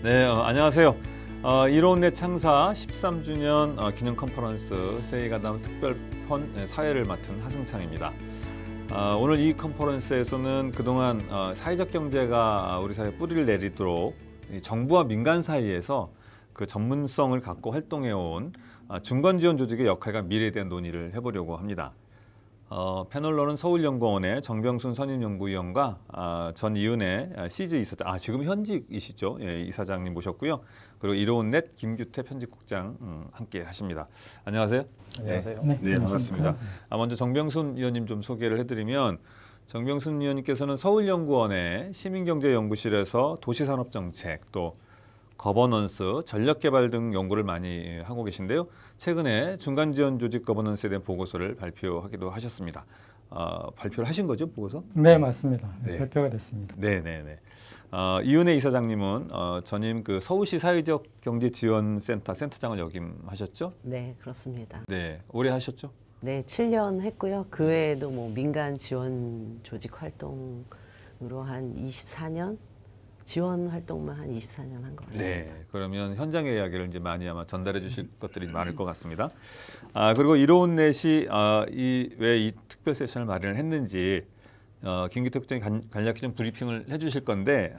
네, 안녕하세요. 이로운넷 창사 13주년 기념 컨퍼런스 세이가담 특별편 사회를 맡은 하승창입니다. 오늘 이 컨퍼런스에서는 그동안 사회적 경제가 우리 사회에 뿌리를 내리도록 정부와 민간 사이에서 그 전문성을 갖고 활동해온 중간지원 조직의 역할과 미래에 대한 논의를 해보려고 합니다. 패널로는 서울연구원의 정병순 선임연구위원과 전 이은혜 시즈 이사장, 지금 현직이시죠? 예, 이사장님 모셨고요. 그리고 이로운넷 김규태 편집국장 함께 하십니다. 안녕하세요. 안녕하세요. 네, 반갑습니다. 먼저 정병순 위원님 좀 소개를 해드리면, 정병순 위원님께서는 서울연구원의 시민경제연구실에서 도시산업정책, 또 거버넌스, 전력개발 등 연구를 많이 하고 계신데요. 최근에 중간지원조직 거버넌스에 대한 보고서를 발표하기도 하셨습니다. 발표를 하신 거죠, 보고서? 네, 맞습니다. 네. 발표가 됐습니다. 네네네. 이은혜 이사장님은 전임 그 서울시 사회적 경제지원센터 센터장을 역임하셨죠? 네, 그렇습니다. 네, 오래 하셨죠? 네, 7년 했고요. 그 외에도 뭐 민간 지원 조직 활동으로 한 24년, 지원 활동만 한 24년 한 것 같습니다. 네, 그러면 현장의 이야기를 이제 많이 아마 전달해 주실 것들이 많을 것 같습니다. 그리고 이로운넷이 왜 이 특별 세션을 마련을 했는지 김규태 국장이 간략히 좀 브리핑을 해주실 건데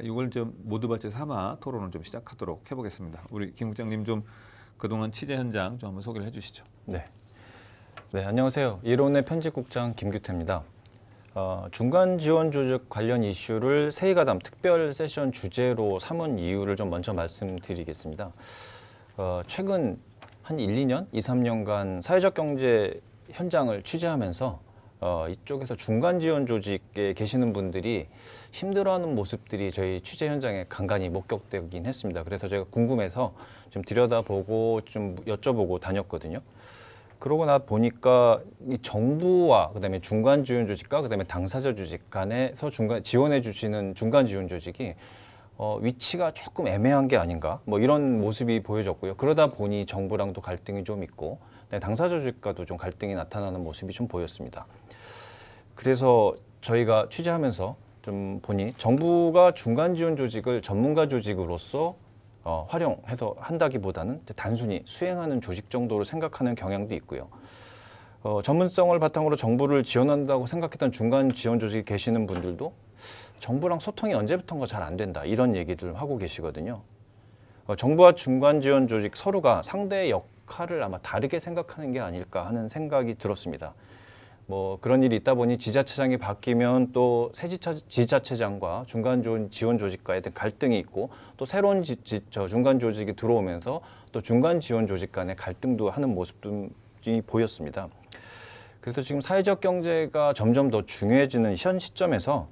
이걸 좀 모두 발제 삼아 토론을 좀 시작하도록 해보겠습니다. 우리 김 국장님 좀 그동안 취재 현장 좀 한번 소개를 해주시죠. 네, 안녕하세요. 이로운넷 편집국장 김규태입니다. 중간 지원 조직 관련 이슈를 세이가담 특별 세션 주제로 삼은 이유를 좀 먼저 말씀드리겠습니다. 최근 한 1, 2년, 2, 3년간 사회적 경제 현장을 취재하면서 이쪽에서 중간 지원 조직에 계시는 분들이 힘들어하는 모습들이 저희 취재 현장에 간간히 목격되긴 했습니다. 그래서 제가 궁금해서 좀 들여다보고 좀 여쭤보고 다녔거든요. 그러고 나 보니까 이 정부와 그다음에 중간 지원 조직과 그다음에 당사자 조직 간에서 지원해 주시는 중간 지원 조직이 위치가 조금 애매한 게 아닌가 뭐 이런 모습이 보여졌고요. 그러다 보니 정부랑도 갈등이 좀 있고 당사자 조직과도 좀 갈등이 나타나는 모습이 좀 보였습니다. 그래서 저희가 취재하면서 좀 보니 정부가 중간 지원 조직을 전문가 조직으로서 활용해서 한다기보다는 단순히 수행하는 조직 정도로 생각하는 경향도 있고요. 전문성을 바탕으로 정부를 지원한다고 생각했던 중간 지원 조직에 계시는 분들도 정부랑 소통이 언제부턴가 잘 안 된다 이런 얘기들을 하고 계시거든요. 정부와 중간 지원 조직 서로가 상대의 역할을 아마 다르게 생각하는 게 아닐까 하는 생각이 들었습니다. 뭐 그런 일이 있다 보니 지자체장이 바뀌면 또 새 지자체장과 중간 지원 조직과의 갈등이 있고 또 새로운 중간 조직이 들어오면서 또 중간 지원 조직 간의 갈등도 하는 모습들이 보였습니다. 그래서 지금 사회적 경제가 점점 더 중요해지는 현 시점에서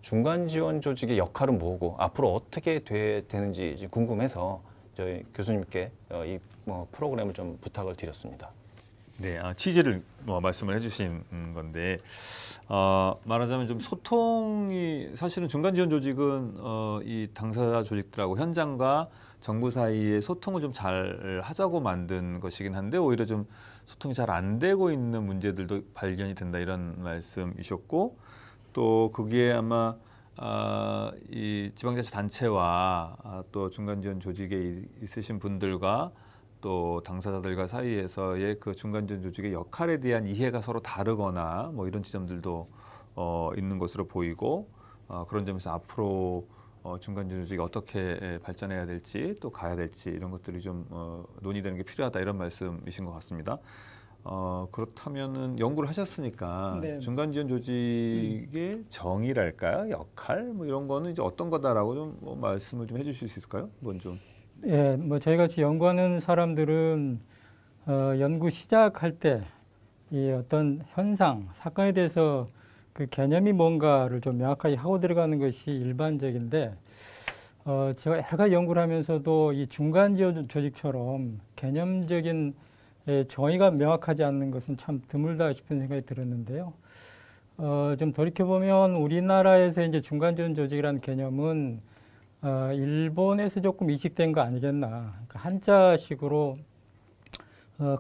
중간 지원 조직의 역할은 뭐고 앞으로 어떻게 되는지 궁금해서 저희 교수님께 이 프로그램을 좀 부탁을 드렸습니다. 네, 취지를 말씀을 해주신 건데 말하자면 좀 소통이 사실은 중간 지원 조직은 이 당사자 조직들하고 현장과 정부 사이에 소통을 좀 잘 하자고 만든 것이긴 한데 오히려 좀 소통이 잘 안 되고 있는 문제들도 발견이 된다 이런 말씀이셨고 또 거기에 아마 이 지방자치단체와 또 중간 지원 조직에 있으신 분들과 또 당사자들과 사이에서의 그 중간지원 조직의 역할에 대한 이해가 서로 다르거나 뭐 이런 지점들도 있는 것으로 보이고 그런 점에서 앞으로 중간지원 조직이 어떻게 발전해야 될지 또 가야 될지 이런 것들이 좀 논의되는 게 필요하다 이런 말씀이신 것 같습니다. 그렇다면은 연구를 하셨으니까 네. 중간지원 조직의 정의랄까요, 역할 뭐 이런 거는 이제 어떤 거다라고 좀 말씀을 좀 해주실 수 있을까요? 먼저. 예, 뭐 저희 같이 연구하는 사람들은 연구 시작할 때 이 어떤 현상, 사건에 대해서 그 개념이 뭔가를 좀 명확하게 하고 들어가는 것이 일반적인데 제가 여러 가지 연구를 하면서도 이 중간 지원 조직처럼 개념적인 정의가 명확하지 않는 것은 참 드물다 싶은 생각이 들었는데요. 좀 돌이켜보면 우리나라에서 이제 중간 지원 조직이라는 개념은 일본에서 조금 이식된 거 아니겠나. 그러니까 한자식으로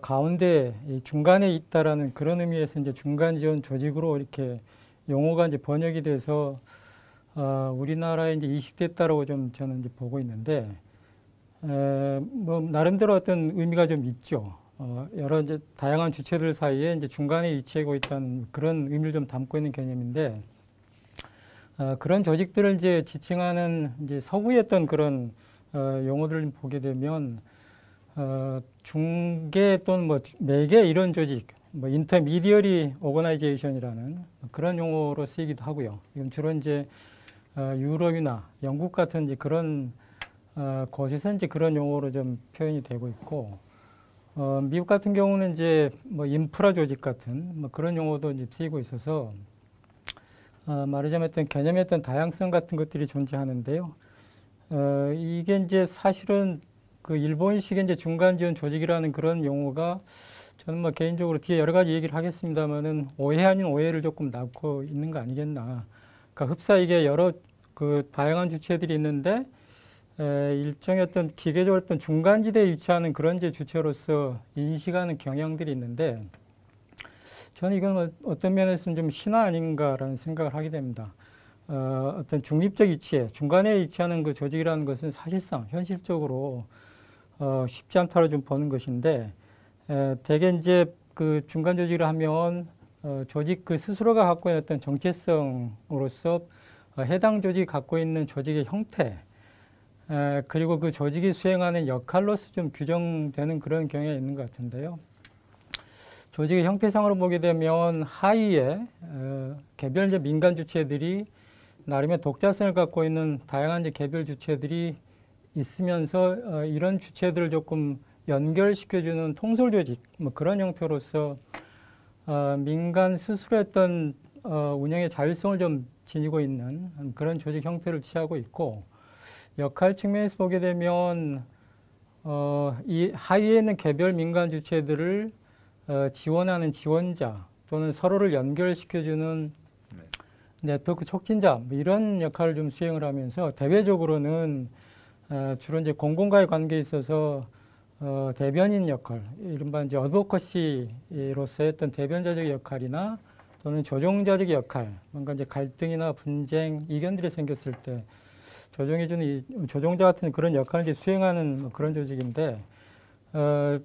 가운데 중간에 있다라는 그런 의미에서 이제 중간 지원 조직으로 이렇게 용어가 이제 번역이 돼서 우리나라에 이제 이식됐다라고 좀 저는 이제 보고 있는데, 뭐 나름대로 어떤 의미가 좀 있죠. 여러 이제 다양한 주체들 사이에 이제 중간에 위치하고 있다는 그런 의미를 좀 담고 있는 개념인데, 그런 조직들을 이제 지칭하는 이제 서구의 어떤 그런 용어들을 보게 되면 중개 또는 뭐 매개 이런 조직, 뭐 인터미디어리 오거나이제이션이라는 그런 용어로 쓰이기도 하고요. 이건 주로 이제 유럽이나 영국 같은 이제 그런 곳에서 이제 그런 용어로 좀 표현이 되고 있고, 미국 같은 경우는 이제 뭐 인프라 조직 같은 뭐 그런 용어도 이제 쓰이고 있어서 말하자면 어떤 개념의 어떤 다양성 같은 것들이 존재하는데요. 이게 이제 사실은 그 일본식의 이제 중간 지원 조직이라는 그런 용어가 저는 뭐 개인적으로 뒤에 여러 가지 얘기를 하겠습니다만은 오해 아닌 오해를 조금 낳고 있는 거 아니겠나. 그러니까 흡사 이게 여러 그 다양한 주체들이 있는데 일종의 어떤 기계적으로 어떤 중간지대에 위치하는 그런 이제 주체로서 인식하는 경향들이 있는데 저는 이건 어떤 면에서는 좀 신화 아닌가라는 생각을 하게 됩니다. 어떤 중립적 위치에 중간에 위치하는 그 조직이라는 것은 사실상 현실적으로 쉽지 않다고 좀 보는 것인데 대개 이제 그 중간 조직을 하면 조직 그 스스로가 갖고 있는 어떤 정체성으로서 해당 조직이 갖고 있는 조직의 형태 그리고 그 조직이 수행하는 역할로서 좀 규정되는 그런 경향이 있는 것 같은데요. 조직의 형태상으로 보게 되면 하위에 개별 이제 민간 주체들이 나름의 독자성을 갖고 있는 다양한 이제 개별 주체들이 있으면서 이런 주체들을 조금 연결시켜주는 통솔 조직 뭐 그런 형태로서 민간 스스로 했던 운영의 자율성을 좀 지니고 있는 그런 조직 형태를 취하고 있고 역할 측면에서 보게 되면 이 하위에 있는 개별 민간 주체들을 지원하는 지원자 또는 서로를 연결시켜주는 네트워크 촉진자 뭐 이런 역할을 좀 수행을 하면서 대외적으로는 주로 이제 공공과의 관계에 있어서 대변인 역할, 이른바 이제 어드보커시로서의 어떤 대변자적 역할이나 또는 조종자적 역할, 뭔가 이제 갈등이나 분쟁, 이견들이 생겼을 때 조정해주는 이 조종자 같은 그런 역할을 이제 수행하는 뭐 그런 조직인데,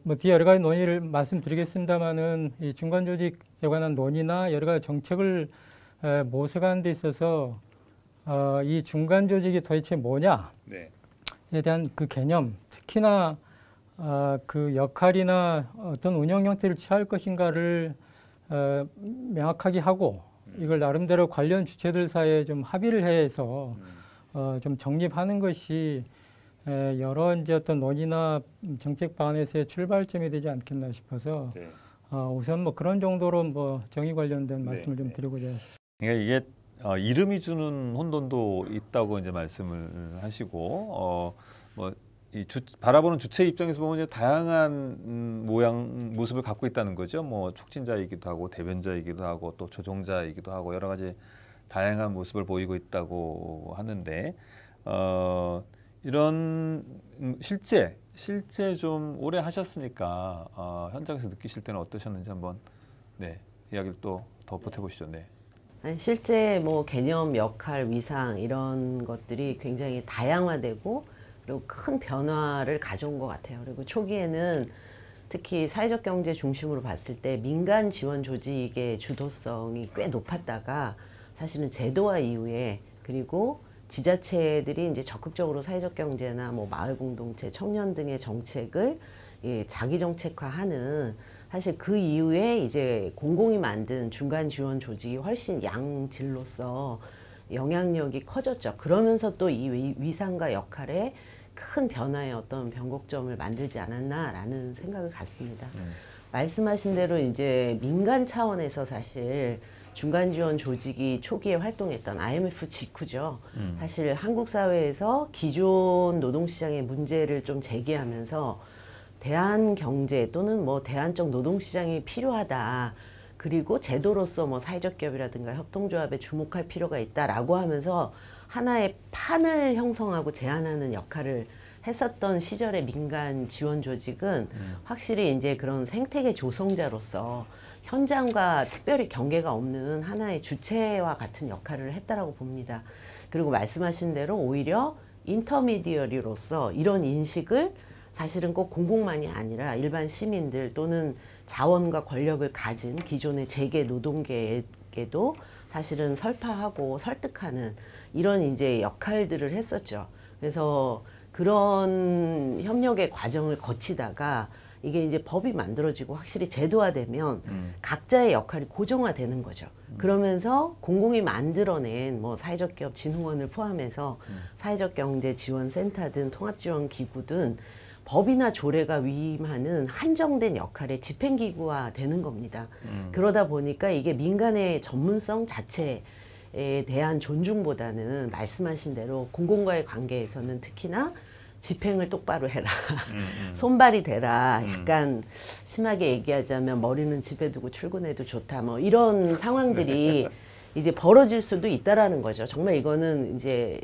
뭐 뒤에 여러 가지 논의를 말씀드리겠습니다만은 이 중간 조직에 관한 논의나 여러 가지 정책을 모색하는 데 있어서 이 중간 조직이 도대체 뭐냐에 대한 그 개념, 특히나 그 역할이나 어떤 운영 형태를 취할 것인가를 명확하게 하고 이걸 나름대로 관련 주체들 사이에 좀 합의를 해서 좀 정립하는 것이 여러 이제 어떤 논의나 정책 방안에서의 출발점이 되지 않겠나 싶어서 우선 뭐 그런 정도로 뭐 정의 관련된 말씀을 좀 드리고자 했습니다. 그러니까 이게 이름이 주는 혼돈도 있다고 이제 말씀을 하시고 뭐 이 바라보는 주체 입장에서 보면 이제 다양한 모양 모습을 갖고 있다는 거죠. 뭐 촉진자이기도 하고 대변자이기도 하고 또 조종자이기도 하고 여러 가지 다양한 모습을 보이고 있다고 하는데 이런 실제 좀 오래 하셨으니까 현장에서 느끼실 때는 어떠셨는지 한번 이야기를 또 더 보태보시죠. 실제 뭐 개념, 역할, 위상 이런 것들이 굉장히 다양화되고 그리고 큰 변화를 가져온 것 같아요. 그리고 초기에는 특히 사회적 경제 중심으로 봤을 때 민간 지원 조직의 주도성이 꽤 높았다가 사실은 제도화 이후에 그리고 지자체들이 이제 적극적으로 사회적 경제나 뭐 마을 공동체, 청년 등의 정책을 자기 정책화하는 사실 그 이후에 이제 공공이 만든 중간 지원 조직이 훨씬 양질로서 영향력이 커졌죠. 그러면서 또 이 위상과 역할에 큰 변화의 어떤 변곡점을 만들지 않았나라는 생각을 갖습니다. 말씀하신 대로 이제 민간 차원에서 사실 중간 지원 조직이 초기에 활동했던 IMF 직후죠. 사실 한국 사회에서 기존 노동시장의 문제를 좀 제기하면서 대한 경제 또는 뭐 대안적 노동시장이 필요하다. 그리고 제도로서 뭐 사회적 기업이라든가 협동조합에 주목할 필요가 있다라고 하면서 하나의 판을 형성하고 제안하는 역할을 했었던 시절의 민간 지원 조직은 확실히 이제 그런 생태계 조성자로서 현장과 특별히 경계가 없는 하나의 주체와 같은 역할을 했다라고 봅니다. 그리고 말씀하신 대로 오히려 인터미디어리로서 이런 인식을 사실은 꼭 공공만이 아니라 일반 시민들 또는 자원과 권력을 가진 기존의 재계 노동계에게도 사실은 설파하고 설득하는 이런 이제 역할들을 했었죠. 그래서 그런 협력의 과정을 거치다가 이게 이제 법이 만들어지고 확실히 제도화되면 각자의 역할이 고정화되는 거죠. 그러면서 공공이 만들어낸 뭐 사회적 기업 진흥원을 포함해서 사회적 경제 지원센터 등 통합지원기구든 법이나 조례가 위임하는 한정된 역할의 집행기구화 되는 겁니다. 그러다 보니까 이게 민간의 전문성 자체에 대한 존중보다는 말씀하신 대로 공공과의 관계에서는 특히나 집행을 똑바로 해라. 손발이 되라. 약간 심하게 얘기하자면 머리는 집에 두고 출근해도 좋다. 뭐 이런 상황들이 이제 벌어질 수도 있다라는 거죠. 정말 이거는 이제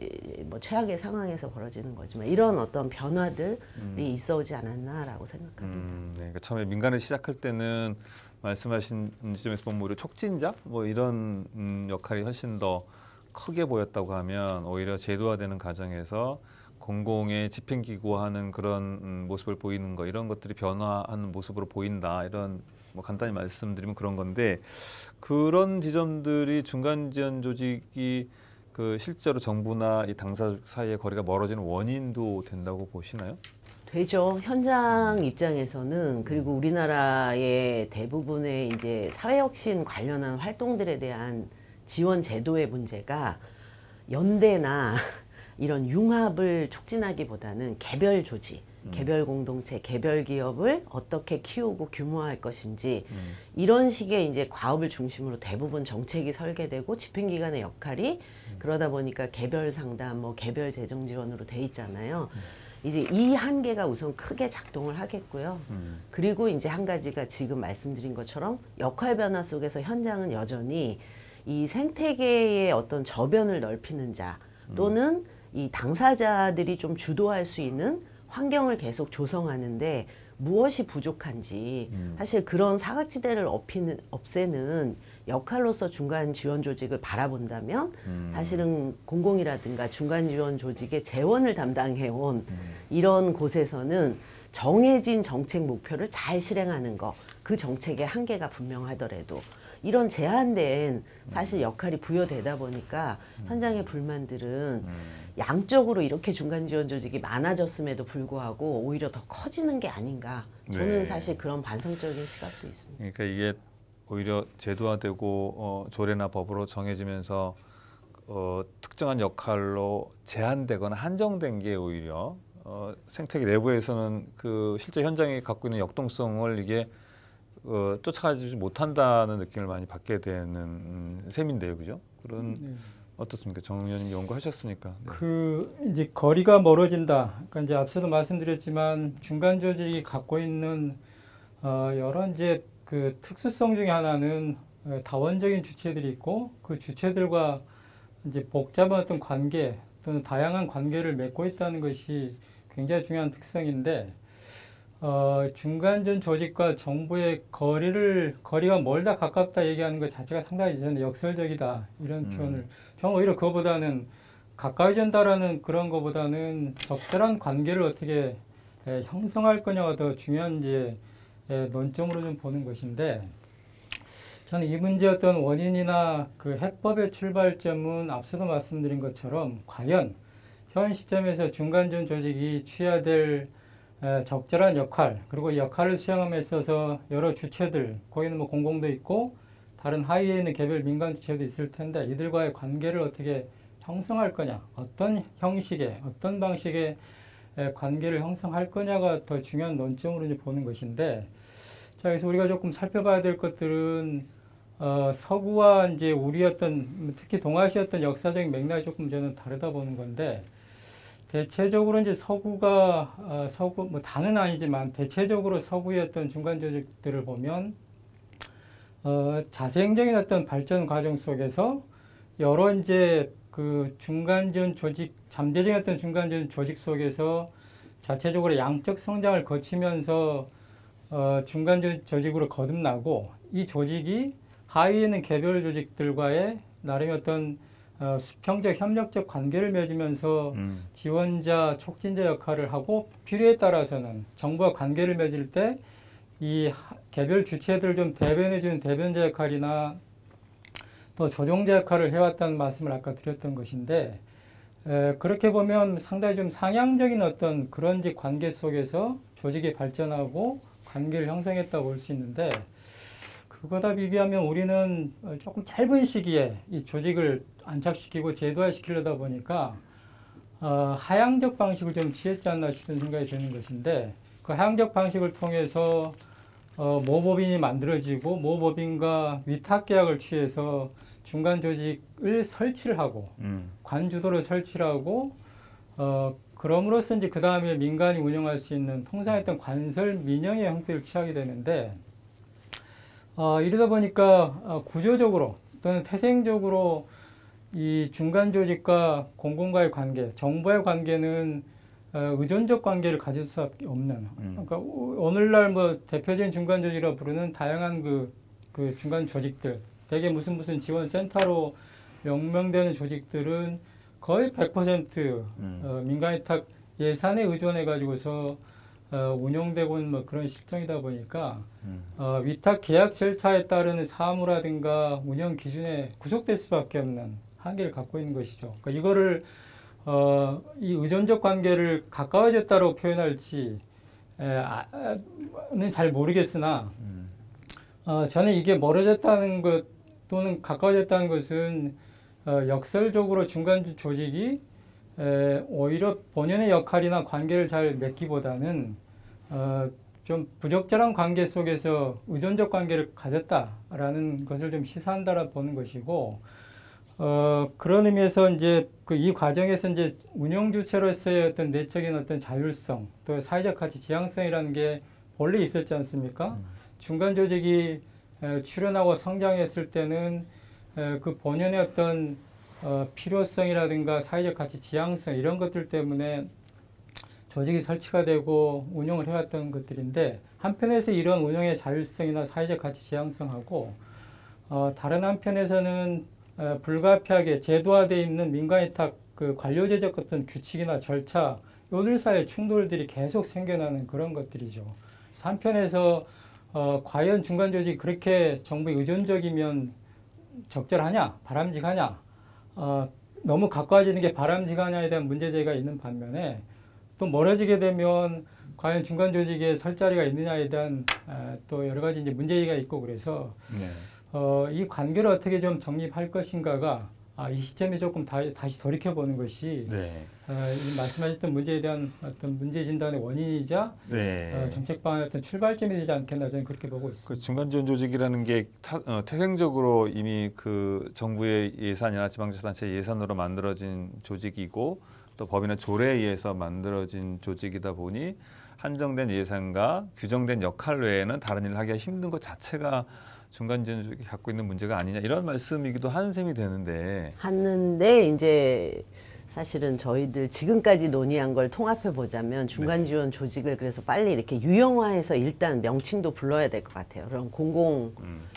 뭐 최악의 상황에서 벌어지는 거지만 이런 어떤 변화들이 있어 오지 않았나라고 생각합니다. 네, 그러니까 처음에 민간을 시작할 때는 말씀하신 지점에서 보면 오히려 촉진자 뭐 이런 역할이 훨씬 더 크게 보였다고 하면 오히려 제도화되는 과정에서 공공의 집행기구화하는 그런 모습을 보이는 거 이런 것들이 변화하는 모습으로 보인다 이런 뭐 간단히 말씀드리면 그런 건데 그런 지점들이 중간 지원 조직이 그 실제로 정부나 이 당사 사이의 거리가 멀어지는 원인도 된다고 보시나요? 되죠. 현장 입장에서는 그리고 우리나라의 대부분의 이제 사회혁신 관련한 활동들에 대한 지원 제도의 문제가 연대나 이런 융합을 촉진하기보다는 개별 조직, 개별 공동체, 개별 기업을 어떻게 키우고 규모화할 것인지 이런 식의 이제 과업을 중심으로 대부분 정책이 설계되고 집행기관의 역할이 그러다 보니까 개별 상담, 뭐 개별 재정 지원으로 돼 있잖아요. 이제 이 한계가 우선 크게 작동을 하겠고요. 그리고 이제 한 가지가 지금 말씀드린 것처럼 역할 변화 속에서 현장은 여전히 이 생태계의 어떤 저변을 넓히는 자 또는 이 당사자들이 좀 주도할 수 있는 환경을 계속 조성하는데 무엇이 부족한지 사실 그런 사각지대를 없애는 역할로서 중간 지원 조직을 바라본다면 사실은 공공이라든가 중간 지원 조직의 재원을 담당해온 이런 곳에서는 정해진 정책 목표를 잘 실행하는 거, 그 정책의 한계가 분명하더라도 이런 제한된 사실 역할이 부여되다 보니까 현장의 불만들은 양적으로 이렇게 중간 지원 조직이 많아졌음에도 불구하고 오히려 더 커지는 게 아닌가. 저는 네. 사실 그런 반성적인 시각도 있습니다. 그러니까 이게 오히려 제도화되고 조례나 법으로 정해지면서 특정한 역할로 제한되거나 한정된 게 오히려 생태계 내부에서는 그 실제 현장이 갖고 있는 역동성을 이게 쫓아가지 못한다는 느낌을 많이 받게 되는 셈인데요, 그죠? 그런 어떻습니까, 정 의원님 연구하셨으니까. 네. 그 이제 거리가 멀어진다. 그러니까 이제 앞서도 말씀드렸지만 중간 조직이 갖고 있는 여러 이제 그 특수성 중에 하나는 다원적인 주체들이 있고 그 주체들과 이제 복잡한 어떤 관계 또는 다양한 관계를 맺고 있다는 것이 굉장히 중요한 특성인데. 중간전 조직과 정부의 거리가 멀다 가깝다 얘기하는 것 자체가 상당히 저는 역설적이다 이런 표현을 저는 오히려 그거보다는 가까워진다라는 그런 것보다는 적절한 관계를 어떻게 형성할 거냐가 더 중요한 이제 논점으로 좀 보는 것인데 저는 이 문제의 어떤 원인이나 그 해법의 출발점은 앞서도 말씀드린 것처럼 과연 현 시점에서 중간전 조직이 취해야 될 적절한 역할 그리고 이 역할을 수행함에 있어서 여러 주체들 거기는 뭐 공공도 있고 다른 하위에 있는 개별 민간 주체도 있을 텐데 이들과의 관계를 어떻게 형성할 거냐 어떤 형식의 어떤 방식의 관계를 형성할 거냐가 더 중요한 논점으로 이제 보는 것인데 자 그래서 우리가 조금 살펴봐야 될 것들은 서구와 이제 우리 어떤 특히 동아시아 어떤 역사적인 맥락이 조금 저는 다르다 보는 건데 대체적으로 이제 서구가 서구 뭐 다는 아니지만 대체적으로 서구의 어떤 중간 조직들을 보면 자생적인 어떤 발전 과정 속에서 여러 이제 그 중간 지원 조직 잠재적인 어떤 중간 지원 조직 속에서 자체적으로 양적 성장을 거치면서 중간 지원 조직으로 거듭나고 이 조직이 하위에 있는 개별 조직들과의 나름의 어떤 수평적 협력적 관계를 맺으면서 지원자, 촉진자 역할을 하고 필요에 따라서는 정부와 관계를 맺을 때 이 개별 주체들을 좀 대변해주는 대변자 역할이나 또 조종자 역할을 해왔다는 말씀을 아까 드렸던 것인데 그렇게 보면 상당히 좀 상향적인 어떤 그런 관계 속에서 조직이 발전하고 관계를 형성했다고 볼 수 있는데 그거다 비교하면 우리는 조금 짧은 시기에 이 조직을 안착시키고 제도화시키려다 보니까 하향적 방식을 좀 취했지 않나 싶은 생각이 드는 것인데 그 하향적 방식을 통해서 모법인이 만들어지고 모법인과 위탁계약을 취해서 중간 조직을 설치를 하고 관주도를 설치를 하고 그럼으로써 이제 그 다음에 민간이 운영할 수 있는 통상했던 관설 민영의 형태를 취하게 되는데 이러다 보니까 구조적으로 또는 태생적으로 이 중간 조직과 공공과의 관계, 정부의 관계는 의존적 관계를 가질 수밖에 없는. 그러니까 오늘날 뭐 대표적인 중간 조직이라 부르는 다양한 그 중간 조직들, 대개 무슨 지원 센터로 명명되는 조직들은 거의 100% 민간위탁 예산에 의존해 가지고서 운영되고 있는 뭐 그런 실정이다 보니까 위탁 계약 절차에 따르는 사무라든가 운영 기준에 구속될 수밖에 없는 한계를 갖고 있는 것이죠. 그러니까 이거를 이 의존적 관계를 가까워졌다고 표현할지는 잘 모르겠으나 저는 이게 멀어졌다는 것 또는 가까워졌다는 것은 역설적으로 중간 조직이 오히려 본연의 역할이나 관계를 잘 맺기보다는 좀 부적절한 관계 속에서 의존적 관계를 가졌다라는 것을 좀 시사한다라 보는 것이고 그런 의미에서 이제 이 과정에서 이제 운영 주체로서의 어떤 내적인 어떤 자율성 또 사회적 가치 지향성이라는 게 원래 있었지 않습니까? 중간 조직이 출현하고 성장했을 때는 그 본연의 어떤 필요성이라든가 사회적 가치 지향성 이런 것들 때문에 조직이 설치가 되고 운영을 해왔던 것들인데 한편에서 이런 운영의 자율성이나 사회적 가치 지향성하고 다른 한편에서는 불가피하게 제도화되어 있는 민간위탁 그 관료제적 어떤 규칙이나 절차 요들 사이의 충돌들이 계속 생겨나는 그런 것들이죠. 한편에서 과연 중간 조직이 그렇게 정부에 의존적이면 적절하냐, 바람직하냐, 너무 가까워지는 게 바람직하냐에 대한 문제제기가 있는 반면에 또 멀어지게 되면 과연 중간 조직에 설 자리가 있느냐에 대한 또 여러 가지 이제 문제제기가 있고 그래서 이 관계를 어떻게 좀 정립할 것인가가 이 시점에 조금 다시 돌이켜보는 것이 이 말씀하셨던 문제에 대한 어떤 문제 진단의 원인이자 정책 방안의 어떤 출발점이 되지 않겠나 저는 그렇게 보고 있습니다. 그 중간 지원 조직이라는 게 태생적으로 이미 그 정부의 예산이나 지방자치단체 예산으로 만들어진 조직이고 또 법이나 조례에 의해서 만들어진 조직이다 보니 한정된 예산과 규정된 역할 외에는 다른 일을 하기가 힘든 것 자체가 중간 지원 조직이 갖고 있는 문제가 아니냐 이런 말씀이기도 한 셈이 되는데 이제 사실은 저희들 지금까지 논의한 걸 통합해 보자면 중간 지원 조직을 그래서 빨리 이렇게 유형화해서 일단 명칭도 불러야 될 것 같아요. 그럼 공공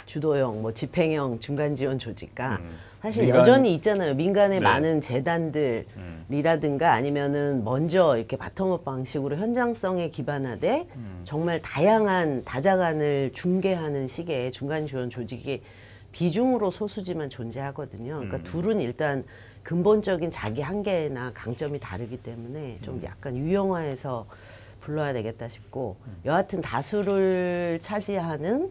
주도형, 뭐 집행형 중간 지원 조직과 사실 여전히 있잖아요. 민간의 많은 재단들이라든가 아니면은 먼저 이렇게 바텀업 방식으로 현장성에 기반하되 정말 다양한 다자간을 중개하는 식의 중간 지원 조직이 비중으로 소수지만 존재하거든요. 그러니까 둘은 일단 근본적인 자기 한계나 강점이 다르기 때문에 좀 약간 유형화해서 불러야 되겠다 싶고 여하튼 다수를 차지하는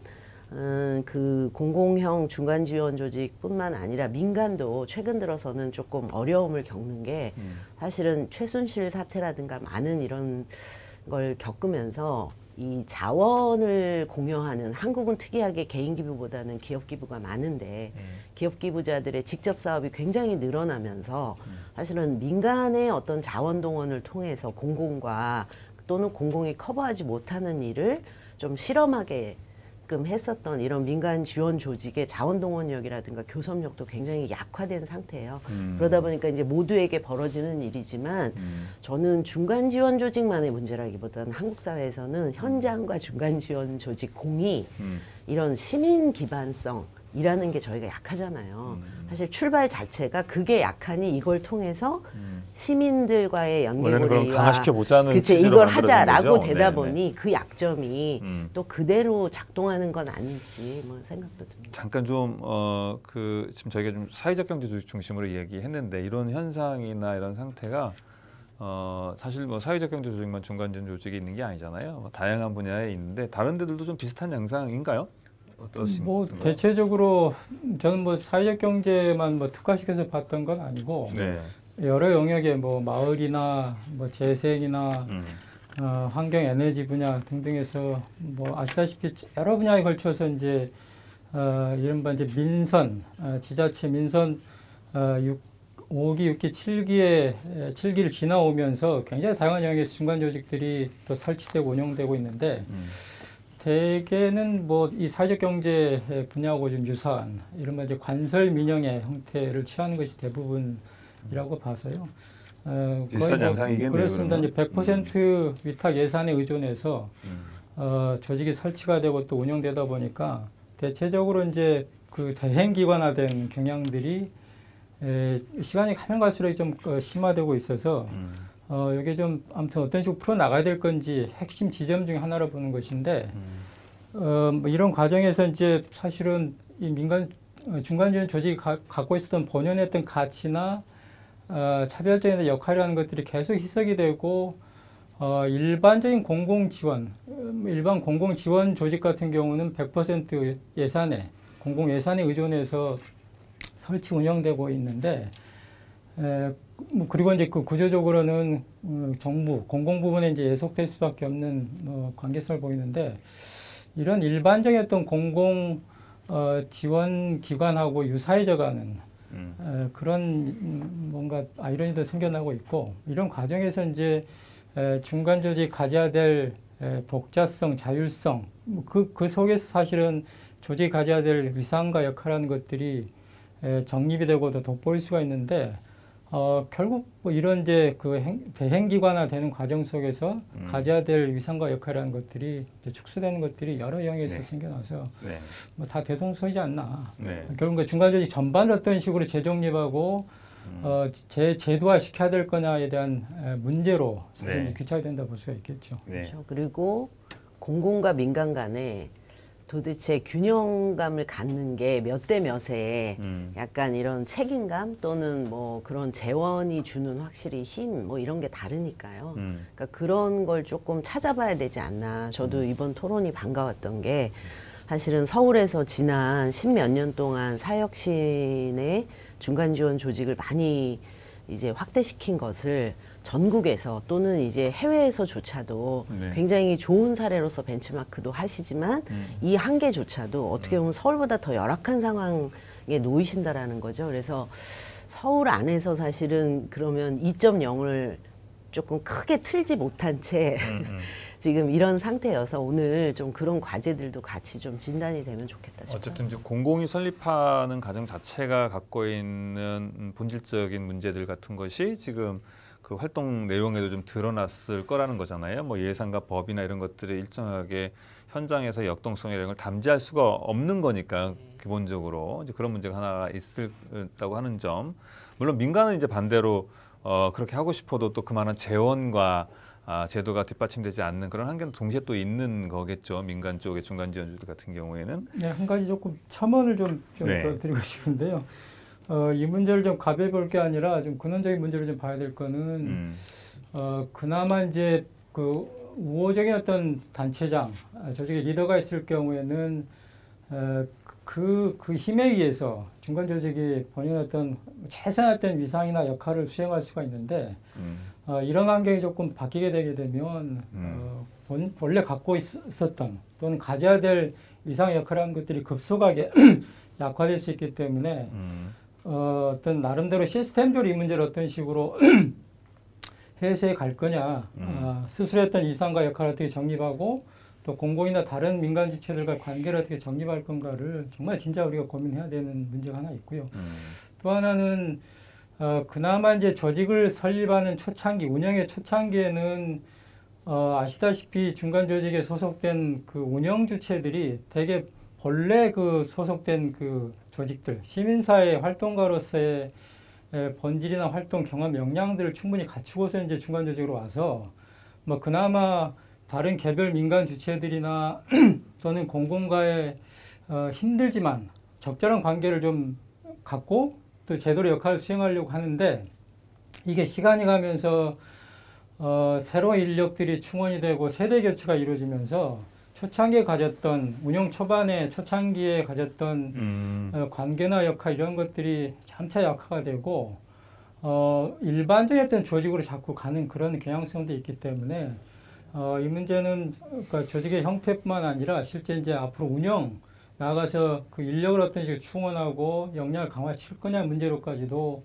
그 공공형 중간 지원 조직뿐만 아니라 민간도 최근 들어서는 조금 어려움을 겪는 게 사실은 최순실 사태라든가 많은 이런 걸 겪으면서 이 자원을 공여하는 한국은 특이하게 개인 기부보다는 기업 기부가 많은데 기업 기부자들의 직접 사업이 굉장히 늘어나면서 사실은 민간의 어떤 자원 동원을 통해서 공공과 또는 공공이 커버하지 못하는 일을 좀 실험하게끔 했었던 이런 민간 지원 조직의 자원 동원력이라든가 교섭력도 굉장히 약화된 상태예요. 그러다 보니까 이제 모두에게 벌어지는 일이지만 저는 중간 지원 조직만의 문제라기보다는 한국 사회에서는 현장과 중간 지원 조직 공이 이런 시민 기반성 일하는 게 저희가 약하잖아요. 사실 출발 자체가 그게 약하니 이걸 통해서 시민들과의 원래는 그럼 연계고리와 강화시켜 보자는 그치, 취지로 이걸 만들어진 하자라고 거죠? 되다 네네. 보니 그 약점이 또 그대로 작동하는 건 아닐지 뭐 생각도 듭니다. 잠깐 좀 지금 저희가 좀 사회적 경제 조직 중심으로 얘기했는데 이런 현상이나 이런 상태가 사실 뭐 사회적 경제 조직만 중간지원 조직이 있는 게 아니잖아요. 뭐 다양한 분야에 있는데 다른 데들도 좀 비슷한 양상인가요? 뭐 대체적으로 저는 뭐 사회적 경제만 뭐 특화시켜서 봤던 건 아니고 네. 여러 영역의 뭐 마을이나 뭐 재생이나 환경 에너지 분야 등등에서 뭐 아시다시피 여러 분야에 걸쳐서 이제 이른바 이제 민선 지자체 민선 5기, 6기, 7기를 지나오면서 굉장히 다양한 영역의 중간 조직들이 또 설치되고 운영되고 있는데 대개는 뭐 이 사회적 경제 분야하고 좀 유사한 이른바 이제 관설 민영의 형태를 취하는 것이 대부분이라고 봐서요. 비슷한 양상이겠네요. 그렇습니다. 이제 100% 위탁 예산에 의존해서 조직이 설치가 되고 또 운영되다 보니까 대체적으로 이제 그 대행기관화된 경향들이 시간이 가면 갈수록 좀 심화되고 있어서 이게 좀 아무튼 어떤 식으로 풀어 나가야 될 건지 핵심 지점 중에 하나로 보는 것인데 뭐 이런 과정에서 이제 사실은 이 민간 중간지원 조직이 갖고 있었던 본연했던 가치나 차별적인 역할이라는 것들이 계속 희석이 되고 일반적인 공공지원, 일반 공공지원 조직 같은 경우는 100% 예산에 공공 예산에 의존해서 설치 운영되고 있는데 뭐 그리고 이제 그 구조적으로는 정부 공공 부분에 이제 예속될 수밖에 없는 관계성을 보이는데 이런 일반적인 어떤 공공 지원 기관하고 유사해져가는 그런 뭔가 아이러니도 생겨나고 있고 이런 과정에서 이제 중간 조직 가져야 될 독자성, 자율성 그 속에서 사실은 조직이 가져야 될 위상과 역할하는 것들이 정립이 되고 더 돋보일 수가 있는데 결국 뭐 이런 이제 그 대행기관화 되는 과정 속에서 가져야 될 위상과 역할이라는 것들이 축소되는 것들이 여러 영역에서 생겨나서 뭐 다 대동소이지 않나. 결국 그 중간조직 전반을 어떤 식으로 재정립하고 제도화 시켜야 될 거냐에 대한 문제로 사실 귀착이 된다 볼 수가 있겠죠. 그렇죠. 그리고 공공과 민간 간에 도대체 균형감을 갖는 게 몇 대 몇에 약간 이런 책임감 또는 뭐 그런 재원이 주는 확실히 힘 뭐 이런 게 다르니까요. 그러니까 그런 걸 조금 찾아봐야 되지 않나. 저도 이번 토론이 반가웠던 게 사실은 서울에서 지난 10몇 년 동안 사역신의 중간지원 조직을 많이 이제 확대시킨 것을 전국에서 또는 이제 해외에서조차도 굉장히 좋은 사례로서 벤치마크도 하시지만 이 한계조차도 어떻게 보면 서울보다 더 열악한 상황에 놓이신다라는 거죠. 그래서 서울 안에서 사실은 그러면 2.0을 조금 크게 틀지 못한 채 지금 이런 상태여서 오늘 좀 그런 과제들도 같이 좀 진단이 되면 좋겠다 싶어요. 어쨌든 이제 공공이 설립하는 과정 자체가 갖고 있는 본질적인 문제들 같은 것이 지금 그 활동 내용에도 좀 드러났을 거라는 거잖아요. 뭐 예산과 법이나 이런 것들이 일정하게 현장에서 역동성 이런 걸 담지할 수가 없는 거니까 기본적으로 이제 그런 문제가 하나 있다고 하는 점. 물론 민간은 이제 반대로 그렇게 하고 싶어도 또 그만한 재원과 제도가 뒷받침되지 않는 그런 한계는 동시에 또 있는 거겠죠. 민간 쪽의 중간지원주들 같은 경우에는. 네, 한 가지 조금 첨언을 좀 더 드리고 싶은데요. 이 문제를 좀 가벼이 볼 게 아니라 좀 근원적인 문제를 좀 봐야 될 거는 그나마 이제 그 우호적인 어떤 단체장, 조직의 리더가 있을 경우에는 그 힘에 의해서 중간 조직이 본인 어떤 최선의 어떤 위상이나 역할을 수행할 수가 있는데 이런 환경이 조금 바뀌게 되게 되면 원래 갖고 있었던 또는 가져야 될 위상 역할이라는 것들이 급속하게 약화될 수 있기 때문에 어떤 나름대로 시스템적으로 이 문제를 어떤 식으로 해소해 갈 거냐, 스스로 했던 위상과 역할을 어떻게 정립하고 또 공공이나 다른 민간 주체들과 관계를 어떻게 정립할 건가를 정말 진짜 우리가 고민해야 되는 문제가 하나 있고요. 또 하나는 그나마 이제 조직을 설립하는 초창기, 운영의 초창기에는 아시다시피 중간 조직에 소속된 그 운영 주체들이 대개 본래 그 소속된 그 조직들, 시민사회 활동가로서의 본질이나 활동 경험 역량들을 충분히 갖추고서 이제 중간 조직으로 와서 뭐 그나마 다른 개별 민간 주체들이나 또는 공공과의 힘들지만 적절한 관계를 좀 갖고 또 제대로 역할을 수행하려고 하는데 이게 시간이 가면서 새로운 인력들이 충원이 되고 세대 교체가 이루어지면서 초창기에 가졌던 운영 초반에 초창기에 가졌던 관계나 역할 이런 것들이 점차 약화가 되고 일반적인 어떤 조직으로 자꾸 가는 그런 경향성도 있기 때문에 이 문제는 그러니까 조직의 형태뿐만 아니라 실제 이제 앞으로 운영 나아가서 그 인력을 어떤 식으로 충원하고 역량을 강화시킬 거냐 문제로까지도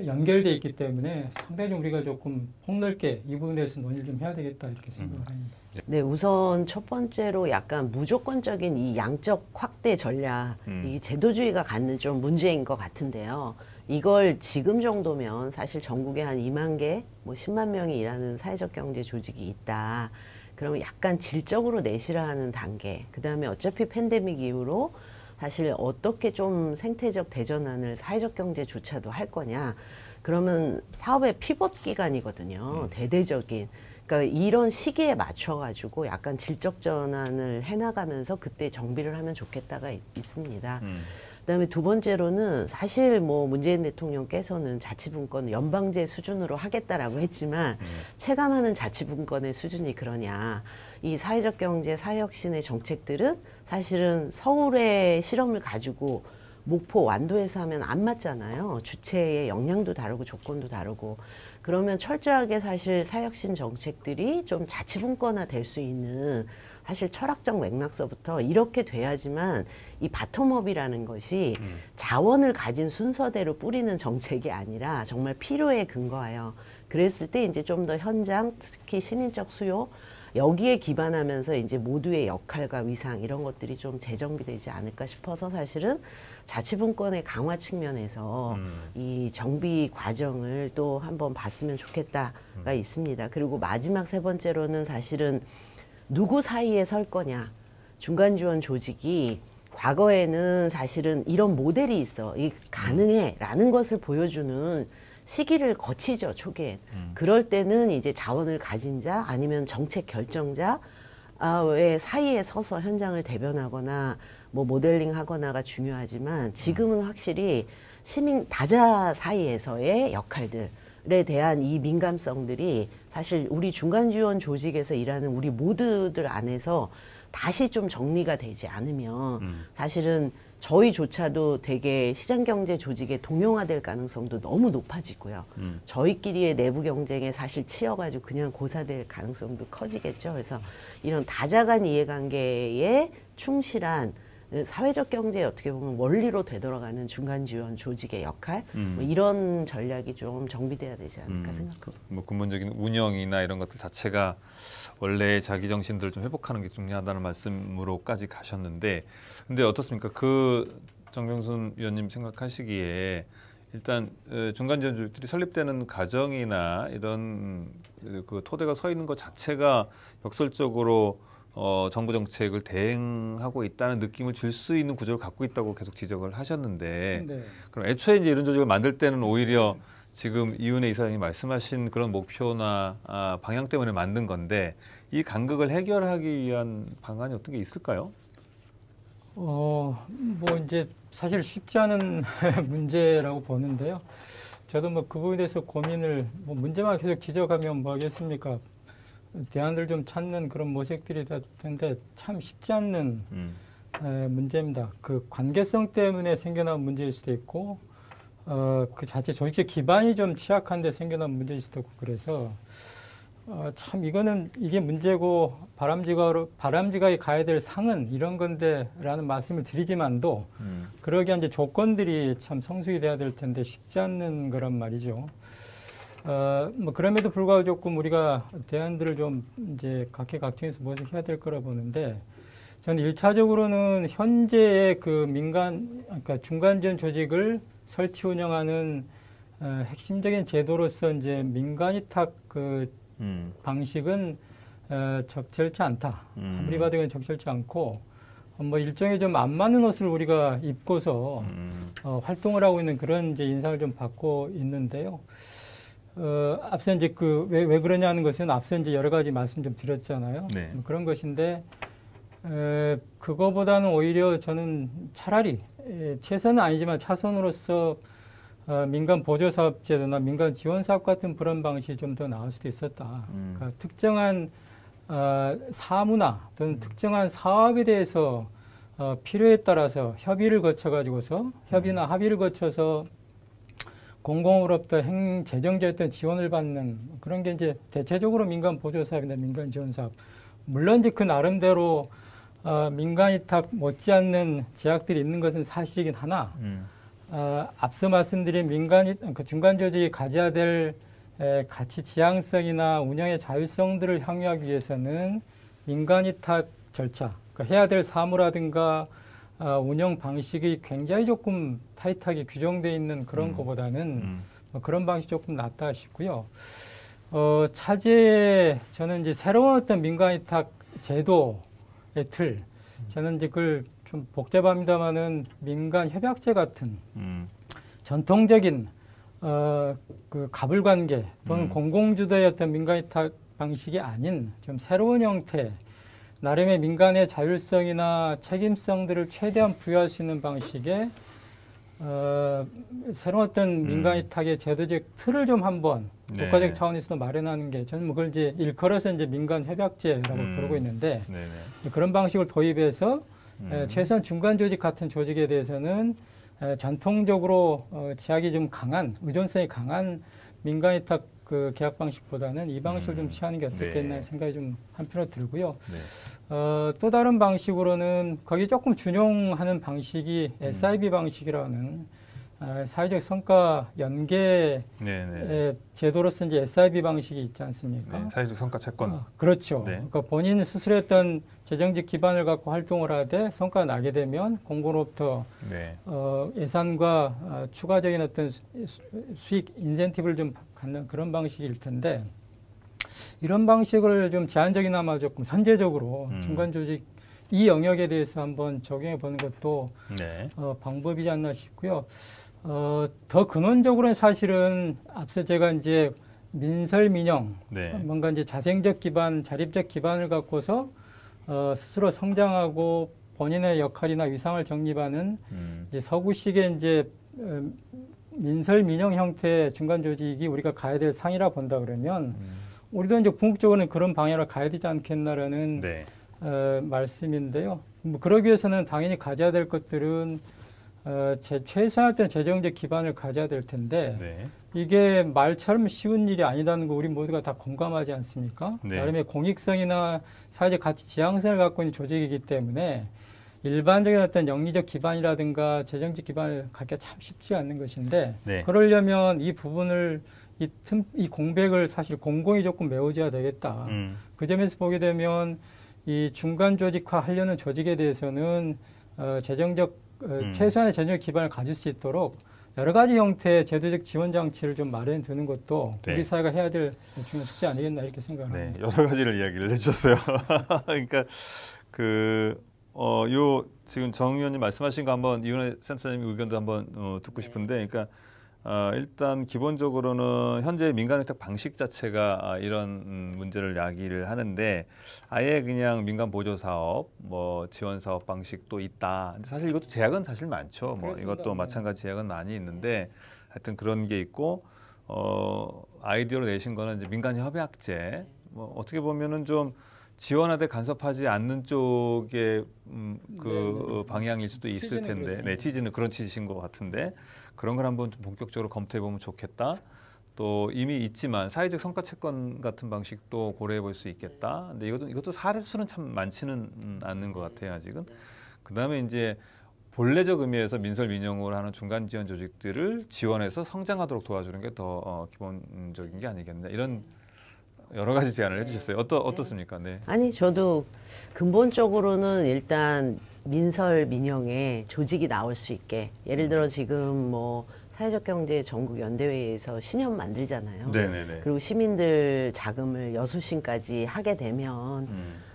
연결돼 있기 때문에 상당히 좀 우리가 조금 폭넓게 이 부분에 대해서 논의를 좀 해야 되겠다 이렇게 생각을 합니다. 네, 우선 첫 번째로 약간 무조건적인 이 양적 확대 전략, 이 제도주의가 갖는 좀 문제인 것 같은데요. 이걸 지금 정도면 사실 전국에 한 2만 개, 뭐 10만 명이 일하는 사회적 경제 조직이 있다. 그러면 약간 질적으로 내실화 하는 단계, 그 다음에 어차피 팬데믹 이후로 사실 어떻게 좀 생태적 대전환을 사회적 경제조차도 할 거냐. 그러면 사업의 피벗 기간이거든요. 대대적인. 그러니까 이런 시기에 맞춰가지고 약간 질적 전환을 해나가면서 그때 정비를 하면 좋겠다가 있습니다. 그다음에 두 번째로는 사실 뭐 문재인 대통령께서는 자치분권 연방제 수준으로 하겠다라고 했지만 체감하는 자치분권의 수준이 그러냐. 이 사회적 경제, 사회혁신의 정책들은 사실은 서울의 실험을 가지고 목포, 완도에서 하면 안 맞잖아요. 주체의 역량도 다르고 조건도 다르고. 그러면 철저하게 사실 사회혁신 정책들이 좀 자치분권화 될 수 있는 사실 철학적 맥락서부터 이렇게 돼야지만 이 바텀업이라는 것이 자원을 가진 순서대로 뿌리는 정책이 아니라 정말 필요에 근거하여 그랬을 때 이제 좀 더 현장, 특히 시민적 수요 여기에 기반하면서 이제 모두의 역할과 위상 이런 것들이 좀 재정비되지 않을까 싶어서 사실은 자치분권의 강화 측면에서 이 정비 과정을 또 한번 봤으면 좋겠다가 있습니다. 그리고 마지막 세 번째로는 사실은 누구 사이에 설 거냐. 중간지원 조직이 과거에는 사실은 이런 모델이 있어. 이 가능해 라는 것을 보여주는 시기를 거치죠, 초기엔. 그럴 때는 이제 자원을 가진 자 아니면 정책 결정자 의 사이에 서서 현장을 대변하거나 뭐 모델링 하거나가 중요하지만 지금은 확실히 시민 다자 사이에서의 역할들에 대한 이 민감성들이 사실 우리 중간지원 조직에서 일하는 우리 모두들 안에서 다시 좀 정리가 되지 않으면 사실은 저희조차도 되게 시장경제 조직에 동용화될 가능성도 너무 높아지고요. 저희끼리의 내부 경쟁에 사실 치여가지고 그냥 고사될 가능성도 커지겠죠. 그래서 이런 다자간 이해관계에 충실한 사회적 경제에 어떻게 보면 원리로 되돌아가는 중간지원 조직의 역할 뭐 이런 전략이 좀 정비돼야 되지 않을까 생각합니다. 뭐 근본적인 운영이나 이런 것들 자체가 원래 자기 정신들을 좀 회복하는 게 중요하다는 말씀으로까지 가셨는데, 근데 어떻습니까? 그 정병순 위원님 생각하시기에 일단 중간지원 조직들이 설립되는 과정이나 이런 그 토대가 서 있는 것 자체가 역설적으로 정부 정책을 대행하고 있다는 느낌을 줄 수 있는 구조를 갖고 있다고 계속 지적을 하셨는데, 네. 그럼 애초에 이제 이런 조직을 만들 때는 오히려 지금 이은혜 이사장이 말씀하신 그런 목표나 방향 때문에 만든 건데 이 간극을 해결하기 위한 방안이 어떤 게 있을까요? 뭐 이제 사실 쉽지 않은 문제라고 보는데요. 저도 뭐 그 부분에 대해서 고민을 뭐 문제만 계속 지적하면 뭐 하겠습니까? 대안을 좀 찾는 그런 모색들이 될 텐데 참 쉽지 않는 문제입니다. 그 관계성 때문에 생겨난 문제일 수도 있고 그 자체 조직의 기반이 좀 취약한데 생겨난 문제일 수도 있고 그래서 참 이게 문제고 바람직하게 가야 될 상은 이런 건데라는 말씀을 드리지만도 그러기 위한 이제 조건들이 참 성숙이 돼야 될 텐데 쉽지 않는 거란 말이죠. 뭐 그럼에도 불구하고 조금 우리가 대안들을 좀 이제 각계각층에서 모색해야 될 거라 보는데 저는 1차적으로는 현재의 그 그러니까 중간지원 조직을 설치 운영하는 핵심적인 제도로서 이제 민간위탁 그 방식은 적절치 않다. 아무리 봐도 이건 적절치 않고 뭐 일종의 좀 안 맞는 옷을 우리가 입고서 활동을 하고 있는 그런 이제 인상을 좀 받고 있는데요. 앞서 이제 왜 그러냐는 것은 앞서 이제 여러 가지 말씀 좀 드렸잖아요. 네. 그런 것인데 그거보다는 오히려 저는 차라리 최선은 아니지만 차선으로서 민간 보조사업 제도나 민간 지원사업 같은 그런 방식이 좀 더 나을 수도 있었다. 그러니까 특정한 사무나 또는 특정한 사업에 대해서 필요에 따라서 협의를 거쳐가지고서 협의나 합의를 거쳐서 공공으로부터 재정적 어떤 지원을 받는 그런 게 이제 대체적으로 민간 보조사업이나 민간 지원사업. 물론 이제 그 나름대로 민간 위탁 못지않는 제약들이 있는 것은 사실이긴 하나 앞서 말씀드린 그 중간 조직이 가져야 될 가치 지향성이나 운영의 자율성들을 향유하기 위해서는 민간 위탁 절차, 그러니까 해야 될 사무라든가 운영 방식이 굉장히 조금 타이트하게 규정되어 있는 그런 것보다는 뭐 그런 방식이 조금 낫다 싶고요. 차제에 저는 이제 새로운 어떤 민간 위탁 제도의 틀, 저는 이제 그걸 좀 복잡합니다만은 민간 협약제 같은 전통적인 그 가불관계 또는 공공주도의 어떤 민간 위탁 방식이 아닌 좀 새로운 형태, 나름의 민간의 자율성이나 책임성들을 최대한 부여할 수 있는 방식의 새로운 어떤 민간 위탁의 제도적 틀을 좀 한번 국가적 차원에서도 마련하는 게 저는 뭐 그걸 이제 일컬어서 이제 민간 협약제라고 부르고 있는데 그런 방식을 도입해서 최소한 중간 조직 같은 조직에 대해서는 전통적으로 제약이 좀 강한 의존성이 강한 민간 위탁 그 계약 방식보다는 이 방식을 좀 취하는 게 어떻겠나 생각이 좀 한편으로 들고요. 또 다른 방식으로는 거기 조금 준용하는 방식이 SIB 방식이라는 사회적 성과 연계 제도로서 이제 SIB 방식이 있지 않습니까? 네, 사회적 성과 채권. 그렇죠. 그러니까 본인 스스로 했던 재정적 기반을 갖고 활동을 하되 성과가 나게 되면 공공으로부터 예산과 추가적인 어떤 수익 인센티브를 좀 갖는 그런 방식일 텐데 이런 방식을 좀 제한적이나마 조금 선제적으로 중간 조직 이 영역에 대해서 한번 적용해 보는 것도 방법이지 않나 싶고요. 더 근원적으로는 사실은 앞서 제가 이제 민설 민영, 뭔가 이제 자생적 기반, 자립적 기반을 갖고서 스스로 성장하고 본인의 역할이나 위상을 정립하는 이제 서구식의 이제 민설 민영 형태의 중간 조직이 우리가 가야 될 상이라 본다 그러면 우리도 이제 궁극적으로는 그런 방향으로 가야 되지 않겠나라는 말씀인데요. 뭐 그러기 위해서는 당연히 가져야 될 것들은 최소한 어떤 재정적 기반을 가져야 될 텐데 이게 말처럼 쉬운 일이 아니다는 거 우리 모두가 다 공감하지 않습니까? 나름의 공익성이나 사회적 가치 지향성을 갖고 있는 조직이기 때문에 일반적인 어떤 영리적 기반이라든가 재정적 기반을 갖기가 참 쉽지 않는 것인데 그러려면 이 부분을 이 공백을 사실 공공이 조금 메워줘야 되겠다. 그 점에서 보게 되면 이 중간 조직화 하려는 조직에 대해서는 재정적 최소한의 재정적 기반을 가질 수 있도록 여러 가지 형태의 제도적 지원 장치를 좀 마련해 두는 것도 우리 사회가 해야 될 중요한 숙제 아니겠나 이렇게 생각합니다. 여러 가지를 이야기를 해주셨어요. 그러니까 요 지금 정 의원님 말씀하신 거 한번 이윤혜 센터장님 의견도 한번 듣고 싶은데, 그러니까 일단 기본적으로는 현재 민간위탁 방식 자체가 이런 문제를 야기를 하는데 아예 그냥 민간 보조 사업, 뭐 지원 사업 방식도 있다. 근데 사실 이것도 제약은 사실 많죠. 뭐 이것도 마찬가지 제약은 많이 있는데 하여튼 그런 게 있고 아이디어로 내신 거는 이제 민간 협약제. 뭐 어떻게 보면은 좀 지원하되 간섭하지 않는 쪽의 방향일 수도 있을 텐데, 취지는 그런 취지신 것 같은데 그런 걸 한번 좀 본격적으로 검토해 보면 좋겠다. 또 이미 있지만 사회적 성과 채권 같은 방식도 고려해 볼 수 있겠다. 근데 이것도 사례 수는 참 많지는 않는 것 같아요, 아직은. 그다음에 이제 본래적 의미에서 민설 민영으로 하는 중간 지원 조직들을 지원해서 성장하도록 도와주는 게 더 기본적인 게 아니겠나, 이런 여러 가지 제안을 해주셨어요. 어떻습니까? 아니, 저도 근본적으로는 일단 민설 민영의 조직이 나올 수 있게, 예를 들어 지금 뭐 사회적 경제 전국 연대회에서 신협 만들잖아요. 그리고 시민들 자금을 여수신까지 하게 되면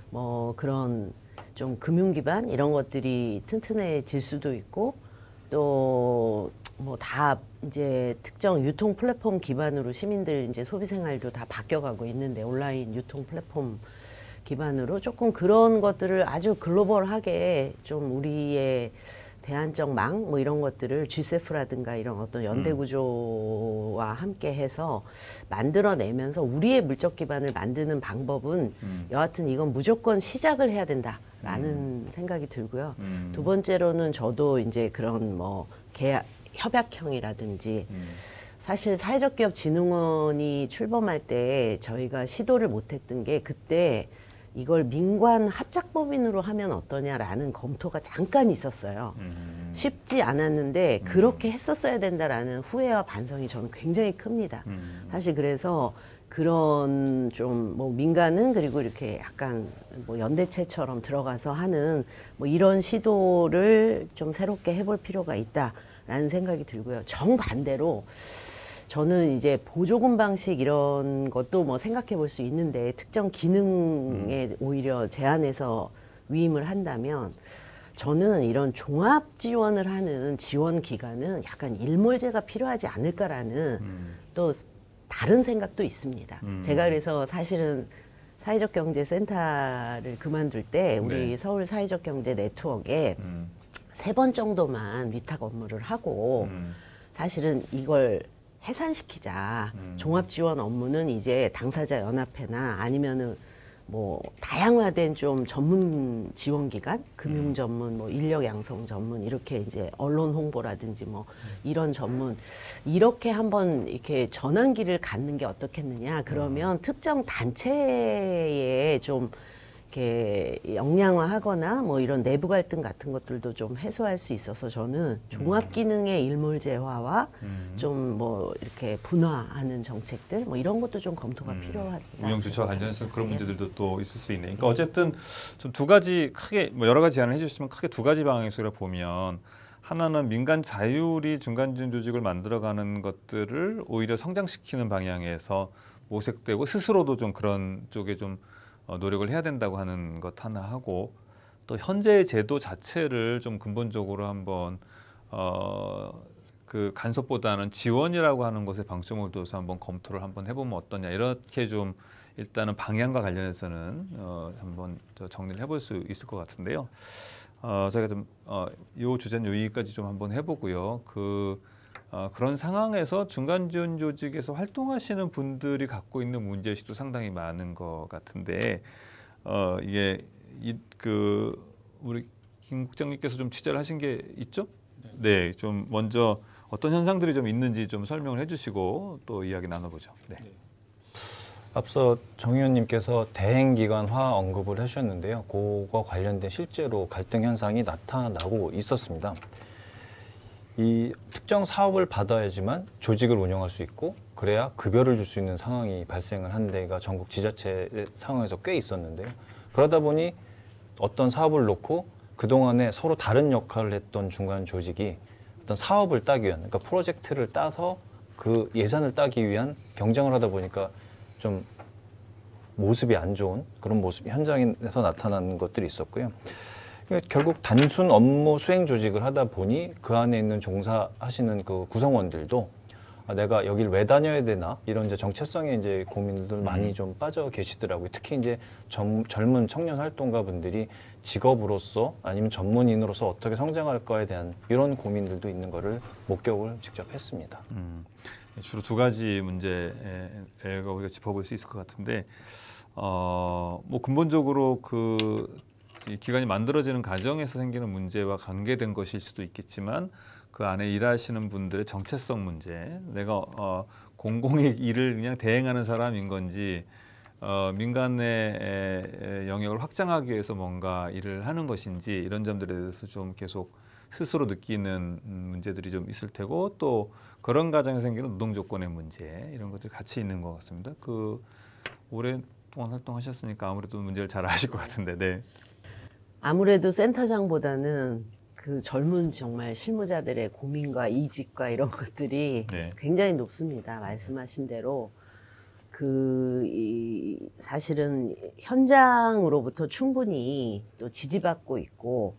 뭐 그런 좀 금융 기반 이런 것들이 튼튼해질 수도 있고 또 뭐 다 이제 특정 유통 플랫폼 기반으로 시민들 이제 소비 생활도 다 바뀌어가고 있는데 온라인 유통 플랫폼 기반으로 조금 그런 것들을 아주 글로벌하게 좀 우리의 대안적 망 뭐 이런 것들을 G세프라든가 이런 어떤 연대 구조와 함께 해서 만들어내면서 우리의 물적 기반을 만드는 방법은 여하튼 이건 무조건 시작을 해야 된다라는 생각이 들고요. 두 번째로는 저도 이제 그런 뭐 계약 협약형이라든지 사실 사회적기업진흥원이 출범할 때 저희가 시도를 못했던 게 그때 이걸 민관 합작법인으로 하면 어떠냐라는 검토가 잠깐 있었어요. 쉽지 않았는데 그렇게 했었어야 된다라는 후회와 반성이 저는 굉장히 큽니다. 사실 그래서 그런 좀 뭐 민간은 그리고 이렇게 약간 뭐 연대체처럼 들어가서 하는 뭐 이런 시도를 좀 새롭게 해볼 필요가 있다라는 생각이 들고요. 정반대로 저는 이제 보조금 방식 이런 것도 뭐 생각해 볼 수 있는데 특정 기능에 오히려 제한해서 위임을 한다면 저는 이런 종합 지원을 하는 지원 기관은 약간 일몰제가 필요하지 않을까라는 또 다른 생각도 있습니다. 제가 그래서 사실은 사회적 경제 센터를 그만둘 때 우리 네. 서울 사회적 경제 네트워크에 3번 정도만 위탁 업무를 하고 사실은 이걸 해산시키자. 종합 지원 업무는 이제 당사자 연합회나 아니면은 뭐 다양화된 좀 전문 지원 기관, 금융 전문, 뭐 인력 양성 전문 이렇게 이제 언론 홍보라든지 뭐 이런 전문 이렇게 한번 이렇게 전환기를 갖는 게 어떻겠느냐. 그러면 특정 단체에 좀 이렇게 역량화하거나 뭐 이런 내부 갈등 같은 것들도 좀 해소할 수 있어서 저는 종합 기능의 일몰제화와 좀 뭐 이렇게 분화하는 정책들 뭐 이런 것도 좀 검토가 필요하다. 운영 주체와 관련해서 그런 문제들도 또 있을 수 있네. 그러니까 어쨌든 좀 두 가지 크게 뭐 여러 가지 제안을 해주시면 크게 두 가지 방향에서 보면 하나는 민간 자율이 중간지원 조직을 만들어가는 것들을 오히려 성장시키는 방향에서 모색되고 스스로도 좀 그런 쪽에 좀 노력을 해야 된다고 하는 것 하나 하고 또 현재의 제도 자체를 좀 근본적으로 한번 그 간섭보다는 지원이라고 하는 것에 방점을 둬서 한번 검토를 한번 해보면 어떠냐 이렇게 좀 일단은 방향과 관련해서는 한번 정리를 해볼 수 있을 것 같은데요. 저희가 좀 이 주제는 여기까지 좀 한번 해보고요. 그런 상황에서 중간지원 조직에서 활동하시는 분들이 갖고 있는 문제의식도 상당히 많은 것 같은데 이게 우리 김 국장님께서 좀 취재를 하신 게 있죠? 네, 좀 먼저 어떤 현상들이 좀 있는지 좀 설명을 해주시고 또 이야기 나눠보죠. 네. 앞서 정 의원님께서 대행기관화 언급을 해주셨는데요. 그거 관련된 실제로 갈등 현상이 나타나고 있었습니다. 이 특정 사업을 받아야지만 조직을 운영할 수 있고 그래야 급여를 줄 수 있는 상황이 발생을 한 데가 전국 지자체 상황에서 꽤 있었는데요. 그러다 보니 어떤 사업을 놓고 그동안에 서로 다른 역할을 했던 중간 조직이 어떤 사업을 따기 위한 그러니까 프로젝트를 따서 그 예산을 따기 위한 경쟁을 하다 보니까 좀 모습이 안 좋은 그런 모습이 현장에서 나타나는 것들이 있었고요. 결국 단순 업무 수행 조직을 하다 보니 그 안에 있는 종사하시는 그 구성원들도 내가 여길 왜 다녀야 되나 이런 이제 정체성에 이제 고민들 많이 좀 빠져 계시더라고요. 특히 이제 젊은 청년 활동가 분들이 직업으로서 아니면 전문인으로서 어떻게 성장할까에 대한 이런 고민들도 있는 거를 목격을 직접 했습니다. 주로 두 가지 문제가 우리가 짚어볼 수 있을 것 같은데 뭐 근본적으로 이 기관이 만들어지는 과정에서 생기는 문제와 관계된 것일 수도 있겠지만 그 안에 일하시는 분들의 정체성 문제, 내가 공공의 일을 그냥 대행하는 사람인 건지 민간의 영역을 확장하기 위해서 뭔가 일을 하는 것인지 이런 점들에 대해서 좀 계속 스스로 느끼는 문제들이 좀 있을 테고 또 그런 과정에서 생기는 노동 조건의 문제 이런 것들이 같이 있는 것 같습니다. 오랫동안 활동하셨으니까 아무래도 문제를 잘 아실 것 같은데, 네. 아무래도 센터장보다는 그 젊은 정말 실무자들의 고민과 이직과 이런 것들이 네. 굉장히 높습니다. 말씀하신 대로 사실은 현장으로부터 충분히 또 지지받고 있고,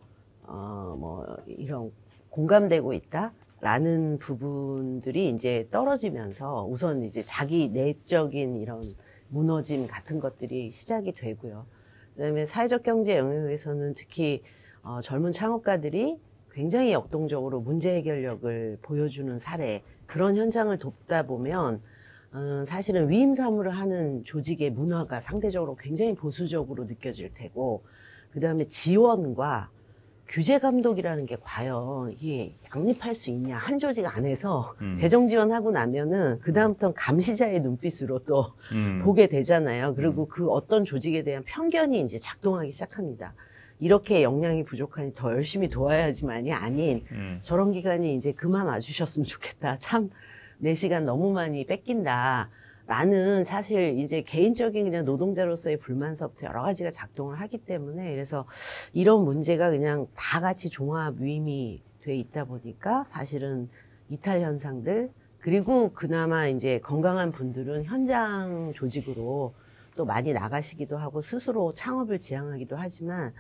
이런 공감되고 있다라는 부분들이 이제 떨어지면서 우선 이제 자기 내적인 이런 무너짐 같은 것들이 시작이 되고요. 그다음에 사회적 경제 영역에서는 특히 젊은 창업가들이 굉장히 역동적으로 문제 해결력을 보여주는 사례, 그런 현장을 돕다 보면 사실은 위임 사무를 하는 조직의 문화가 상대적으로 굉장히 보수적으로 느껴질 테고, 그 다음에 지원과 규제 감독이라는 게 과연 이게 양립할 수 있냐, 한 조직 안에서 재정 지원하고 나면은 그 다음부터는 감시자의 눈빛으로 또 보게 되잖아요. 그리고 그 어떤 조직에 대한 편견이 이제 작동하기 시작합니다. 이렇게 역량이 부족하니 더 열심히 도와야지만이 아닌 저런 기관이 이제 그만 와주셨으면 좋겠다. 참 내 시간 너무 많이 뺏긴다. 라는 사실 이제 개인적인 그냥 노동자로서의 불만서부터 여러 가지가 작동을 하기 때문에, 그래서 이런 문제가 그냥 다 같이 종합 위임이 돼 있다 보니까 사실은 이탈 현상들, 그리고 그나마 이제 건강한 분들은 현장 조직으로 또 많이 나가시기도 하고 스스로 창업을 지향하기도 하지만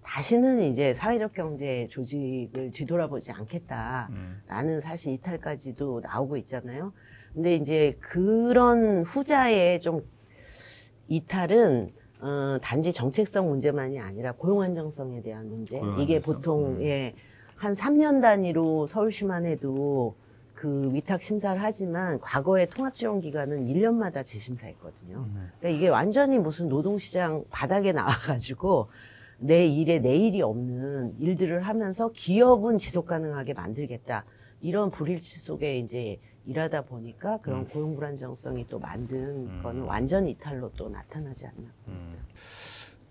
다시는 이제 사회적 경제 조직을 뒤돌아보지 않겠다라는 사실 이탈까지도 나오고 있잖아요. 근데 이제 그런 후자의 좀 이탈은 단지 정책성 문제만이 아니라 고용 안정성에 대한 문제. 이게 보통 한 3년 단위로 서울시만 해도 그 위탁 심사를 하지만 과거에 통합지원기관은 1년마다 재심사했거든요. 그러니까 이게 완전히 무슨 노동시장 바닥에 나와가지고 내 일에 내일이 없는 일들을 하면서 기업은 지속 가능하게 만들겠다. 이런 불일치 속에 이제 일하다 보니까 그런 고용 불안정성이 또 만든 거는 완전 이탈로 또 나타나지 않나.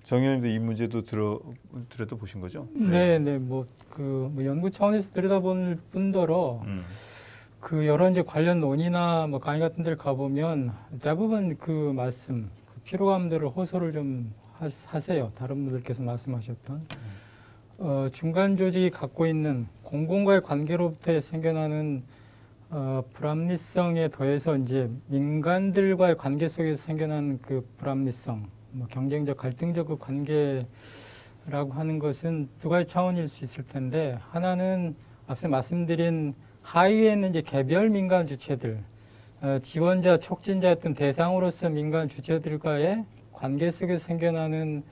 정 의원님도 이 문제도 들여다 보신 거죠? 네, 뭐 연구 차원에서 들여다볼 뿐더러 그 여러 이제 관련 논의나 뭐 강의 같은 데를 가보면 대부분 그 말씀, 그 피로감들을 호소를 좀 하세요. 다른 분들께서 말씀하셨던 중간 조직이 갖고 있는 공공과의 관계로부터 생겨나는 불합리성에 더해서 이제 민간들과의 관계 속에서 생겨난 그 불합리성, 뭐 경쟁적, 갈등적 그 관계라고 하는 것은 두 가지 차원일 수 있을 텐데, 하나는 앞서 말씀드린 하위에 있는 이제 개별 민간 주체들, 지원자, 촉진자였던 대상으로서 민간 주체들과의 관계 속에서 생겨나는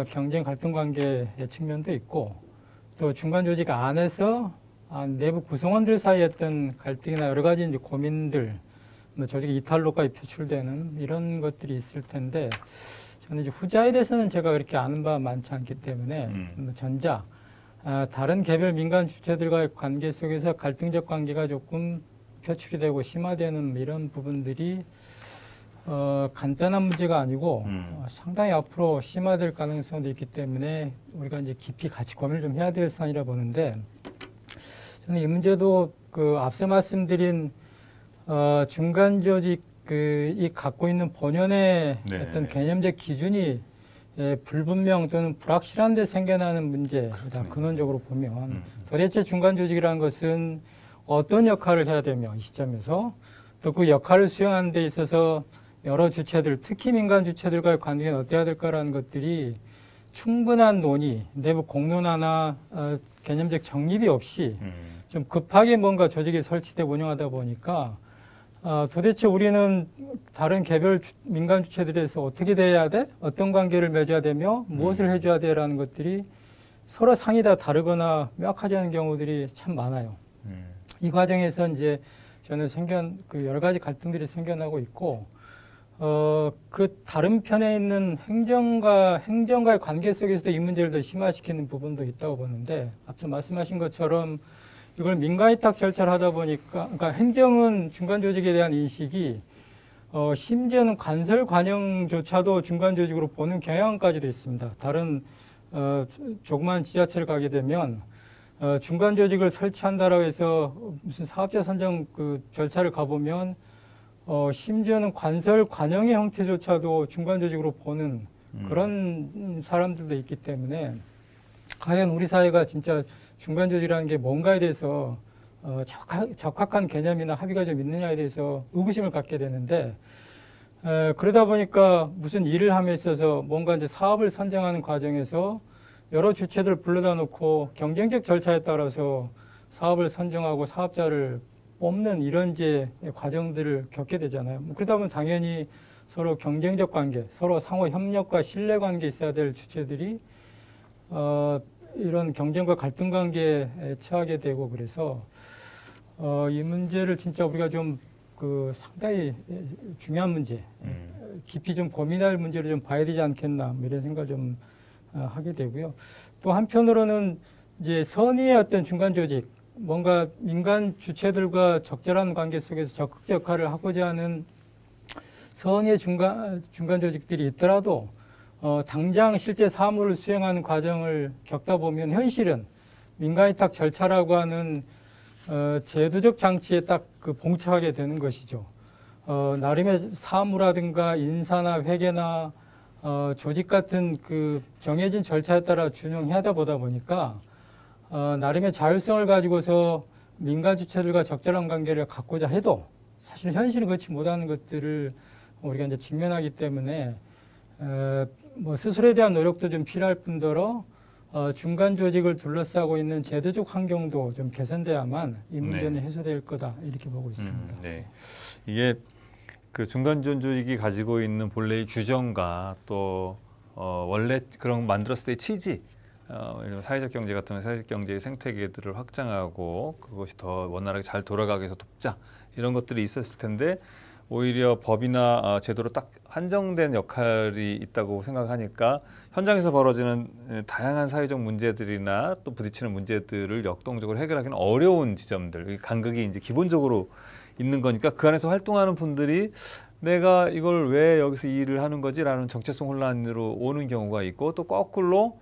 경쟁 갈등 관계의 측면도 있고, 또 중간 조직 안에서 내부 구성원들 사이에 어떤 갈등이나 여러 가지 이제 고민들, 뭐 조직 이탈로까지 표출되는 이런 것들이 있을 텐데, 저는 이제 후자에 대해서는 제가 그렇게 아는 바 많지 않기 때문에 전자, 다른 개별 민간 주체들과의 관계 속에서 갈등적 관계가 조금 표출이 되고 심화되는 이런 부분들이 간단한 문제가 아니고 상당히 앞으로 심화될 가능성도 있기 때문에 우리가 이제 깊이 같이 고민을 좀 해야 될 사안이라 보는데, 저는 이 문제도 그 앞서 말씀드린 중간 조직이 갖고 있는 본연의 어떤 개념적 기준이 불분명 또는 불확실한 데 생겨나는 문제다. 근원적으로 보면 도대체 중간 조직이라는 것은 어떤 역할을 해야 되며, 이 시점에서 또 그 역할을 수행하는 데 있어서 여러 주체들, 특히 민간 주체들과의 관계는 어때야 될까라는 것들이 충분한 논의, 내부 공론화나 개념적 정립이 없이 좀 급하게 뭔가 조직이 설치되고 운영하다 보니까 도대체 우리는 다른 개별 민간 주체들에서 어떻게 돼야 돼? 어떤 관계를 맺어야 되며 무엇을 해줘야 돼라는 것들이 서로 상이 다 다르거나 명확하지 않은 경우들이 참 많아요. 이 과정에서 이제 저는 그 여러 가지 갈등들이 생겨나고 있고, 그 다른 편에 있는 행정과의 관계 속에서도 이 문제를 더 심화시키는 부분도 있다고 보는데, 앞서 말씀하신 것처럼 이걸 민간위탁 절차를 하다 보니까, 그러니까 행정은 중간 조직에 대한 인식이 심지어는 관설 관영조차도 중간 조직으로 보는 경향까지도 있습니다. 다른 조그만 지자체를 가게 되면 중간 조직을 설치한다라고 해서 무슨 사업자 선정 그 절차를 가보면 심지어는 관설 관영의 형태조차도 중간 조직으로 보는 그런 사람들도 있기 때문에, 과연 우리 사회가 진짜 중간 조직이라는 게 뭔가에 대해서 적합한 개념이나 합의가 좀 있느냐에 대해서 의구심을 갖게 되는데, 그러다 보니까 무슨 일을 함에 있어서 뭔가 이제 사업을 선정하는 과정에서 여러 주체들을 불러다 놓고 경쟁적 절차에 따라서 사업을 선정하고 사업자를 뽑는 이런 이제 과정들을 겪게 되잖아요. 그러다 보면 당연히 서로 경쟁적 관계, 서로 상호 협력과 신뢰 관계 있어야 될 주체들이 이런 경쟁과 갈등 관계에 처하게 되고 그래서 이 문제를 진짜 우리가 좀 상당히 중요한 문제, 깊이 좀 고민할 문제를 좀 봐야 되지 않겠나 이런 생각을 좀 하게 되고요. 또 한편으로는 이제 선의의 어떤 중간 조직, 뭔가 민간 주체들과 적절한 관계 속에서 적극 역할을 하고자 하는 선의의 중간 조직들이 있더라도 당장 실제 사무를 수행하는 과정을 겪다 보면 현실은 민간위탁 절차라고 하는 제도적 장치에 딱 봉착하게 되는 것이죠. 나름의 사무라든가 인사나 회계나 조직 같은 정해진 절차에 따라 준용하다 보다 보니까 나름의 자율성을 가지고서 민간 주체들과 적절한 관계를 갖고자 해도 사실 현실은 그렇지 못하는 것들을 우리가 이제 직면하기 때문에 뭐 스스로에 대한 노력도 좀 필요할 뿐더러 중간 조직을 둘러싸고 있는 제도적 환경도 좀 개선돼야만 이 문제는 해소될 거다 이렇게 보고 있습니다. 네. 이게 그 중간 지원 조직이 가지고 있는 본래의 규정과 또 원래 그런 만들었을 때의 취지, 사회적 경제 같은 사회적 경제의 생태계들을 확장하고 그것이 더 원활하게 잘 돌아가게 해서 돕자 이런 것들이 있었을 텐데 오히려 법이나 제도로 딱 한정된 역할이 있다고 생각하니까 현장에서 벌어지는 다양한 사회적 문제들이나 또 부딪히는 문제들을 역동적으로 해결하기는 어려운 지점들, 간극이 이제 기본적으로 있는 거니까 그 안에서 활동하는 분들이 내가 이걸 왜 여기서 이 일을 하는 거지라는 정체성 혼란으로 오는 경우가 있고 또 거꾸로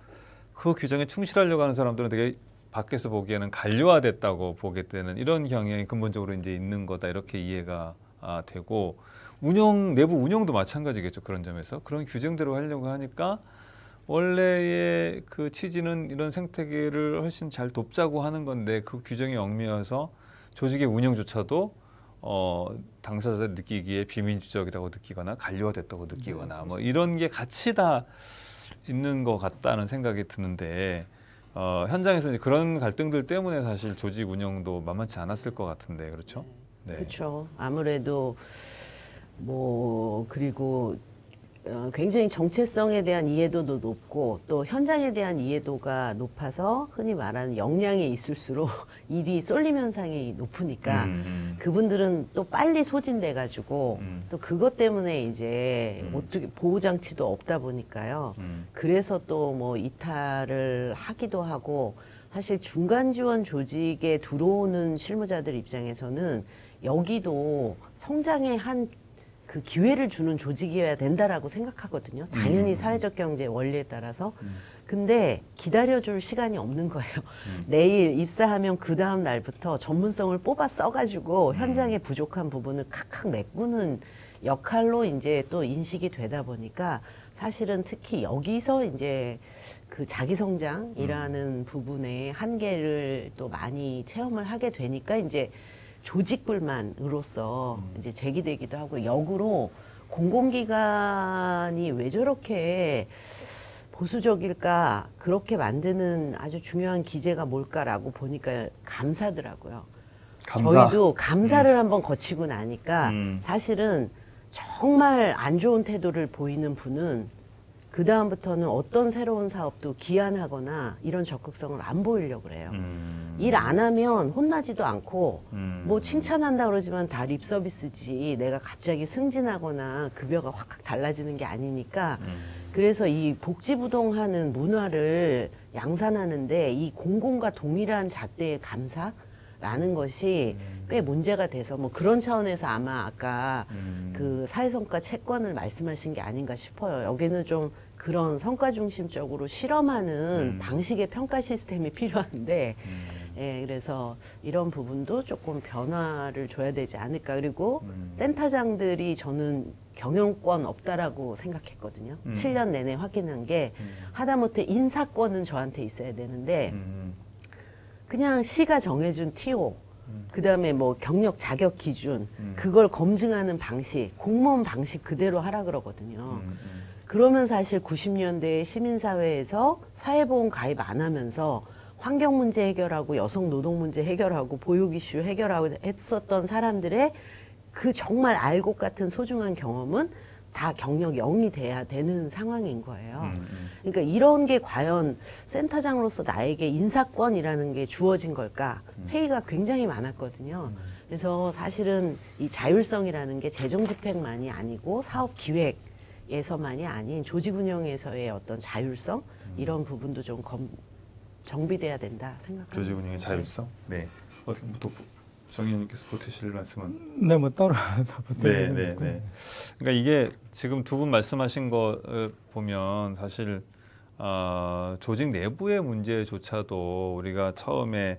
그 규정에 충실하려고 하는 사람들은 되게 밖에서 보기에는 관료화됐다고 보게 되는 이런 경향이 근본적으로 이제 있는 거다 이렇게 이해가 되고 내부 운영도 마찬가지겠죠. 그런 점에서 그런 규정대로 하려고 하니까 원래의 그 취지는 이런 생태계를 훨씬 잘 돕자고 하는 건데 그 규정이 얽매여서 조직의 운영조차도 당사자들 느끼기에 비민주적이라고 느끼거나 관료화됐다고 느끼거나 뭐 이런 게 같이 다 있는 것 같다는 생각이 드는데 현장에서 이제 그런 갈등들 때문에 사실 조직 운영도 만만치 않았을 것 같은데 그렇죠? 네. 그렇죠. 아무래도 그리고 굉장히 정체성에 대한 이해도도 높고 또 현장에 대한 이해도가 높아서 흔히 말하는 역량이 있을수록 일이 쏠림 현상이 높으니까 그분들은 또 빨리 소진돼 가지고 또 그것 때문에 이제 어떻게 보호 장치도 없다 보니까요. 그래서 또 뭐 이탈을 하기도 하고 사실 중간 지원 조직에 들어오는 실무자들 입장에서는 여기도 성장의 그 기회를 주는 조직이어야 된다라고 생각하거든요. 당연히 사회적 경제 원리에 따라서. 근데 기다려줄 시간이 없는 거예요. 내일 입사하면 그 다음 날부터 전문성을 뽑아 써가지고 현장에 부족한 부분을 칵칵 메꾸는 역할로 이제 또 인식이 되다 보니까 사실은 특히 여기서 이제 그 자기 성장이라는 부분의 한계를 또 많이 체험을 하게 되니까 이제 조직 불만으로서 이제 제기되기도 하고 역으로 공공기관이 왜 저렇게 보수적일까 그렇게 만드는 아주 중요한 기제가 뭘까라고 보니까 감사더라고요. 저희도 감사를 한번 거치고 나니까 사실은 정말 안 좋은 태도를 보이는 분은 그 다음부터는 어떤 새로운 사업도 기한하거나 이런 적극성을 안 보이려고 그래요. 일 안 하면 혼나지도 않고 뭐 칭찬한다 그러지만 다 립서비스지 내가 갑자기 승진하거나 급여가 확 달라지는 게 아니니까 그래서 이 복지부동하는 문화를 양산하는데 이 공공과 동일한 잣대의 감사라는 것이 꽤 문제가 돼서 뭐 그런 차원에서 아마 아까 그 사회성과 채권을 말씀하신 게 아닌가 싶어요. 여기는 좀 그런 성과 중심적으로 실험하는 방식의 평가 시스템이 필요한데 예, 그래서 이런 부분도 조금 변화를 줘야 되지 않을까. 그리고 센터장들이 저는 경영권 없다라고 생각했거든요. 7년 내내 확인한 게 하다못해 인사권은 저한테 있어야 되는데 그냥 시가 정해준 TO 그다음에 뭐 경력 자격 기준 그걸 검증하는 방식, 공무원 방식 그대로 하라 그러거든요. 그러면 사실 90년대에 시민사회에서 사회보험 가입 안 하면서 환경 문제 해결하고 여성 노동 문제 해결하고 보육 이슈 해결하고 했었던 사람들의 그 정말 알곡 같은 소중한 경험은 다 경력 0이 돼야 되는 상황인 거예요. 그러니까 이런 게 과연 센터장으로서 나에게 인사권이라는 게 주어진 걸까? 회의가 굉장히 많았거든요. 그래서 사실은 이 자율성이라는 게 재정 집행만이 아니고 사업 기획에서만이 아닌 조직 운영에서의 어떤 자율성 이런 부분도 좀 정비돼야 된다 생각합니다. 조직 운영의 자율성. 네. 어떻게 또 정 의원님께서 보태실 말씀은? 네, 뭐 따로 네. 그러니까 이게 지금 두 분 말씀하신 거 보면 사실 조직 내부의 문제조차도 우리가 처음에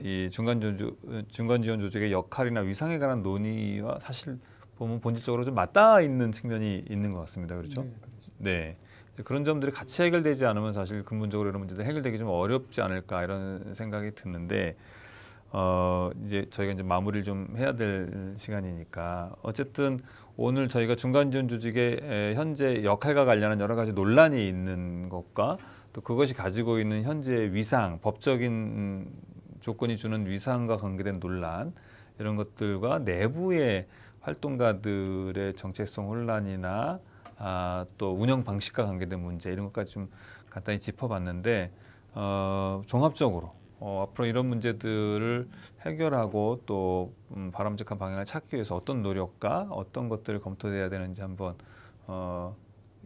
이 중간 지원 조직의 역할이나 위상에 관한 논의와 사실 보면 본질적으로 좀 맞닿아 있는 측면이 있는 것 같습니다. 그렇죠? 네. 그런 점들이 같이 해결되지 않으면 사실 근본적으로 이런 문제들 해결되기 좀 어렵지 않을까 이런 생각이 드는데 이제 저희가 이제 마무리를 좀 해야 될 시간이니까 어쨌든 오늘 저희가 중간 지원 조직의 현재 역할과 관련한 여러 가지 논란이 있는 것과 또 그것이 가지고 있는 현재 위상, 법적인 조건이 주는 위상과 관계된 논란 이런 것들과 내부의 활동가들의 정체성 혼란이나 또 운영 방식과 관계된 문제 이런 것까지 좀 간단히 짚어봤는데 종합적으로 앞으로 이런 문제들을 해결하고 또 바람직한 방향을 찾기 위해서 어떤 노력과 어떤 것들을 검토해야 되는지 한번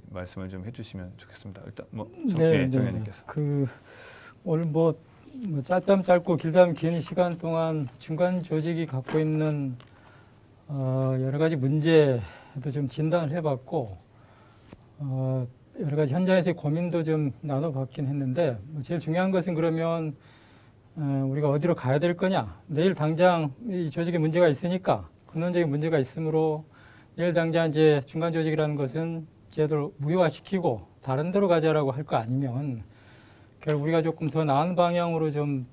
말씀을 좀 해주시면 좋겠습니다. 일단 정 의원님께서 오늘 뭐 짧다면 짧고 길다면 긴 시간 동안 중간 조직이 갖고 있는 여러 가지 문제도 좀 진단을 해봤고 여러 가지 현장에서의 고민도 좀 나눠봤긴 했는데 제일 중요한 것은 그러면 우리가 어디로 가야 될 거냐. 내일 당장 이 조직에 문제가 있으니까 근원적인 문제가 있으므로 내일 당장 이제 중간 조직이라는 것은 제도를 무효화시키고 다른 데로 가자라고 할 거 아니면 결국 우리가 조금 더 나은 방향으로 좀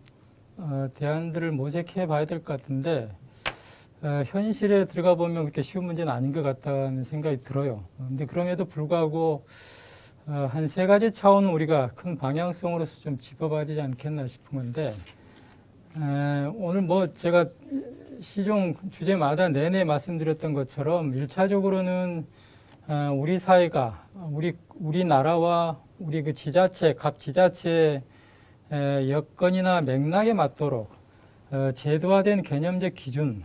대안들을 모색해 봐야 될 것 같은데 현실에 들어가 보면 그렇게 쉬운 문제는 아닌 것 같다는 생각이 들어요. 근데 그럼에도 불구하고 한 세 가지 차원은 우리가 큰 방향성으로서 좀 짚어봐야 되지 않겠나 싶은 건데 오늘 뭐 제가 시종 주제마다 내내 말씀드렸던 것처럼 1차적으로는 우리 사회가 우리나라와 우리 그 지자체 각 지자체의 여건이나 맥락에 맞도록 제도화된 개념적 기준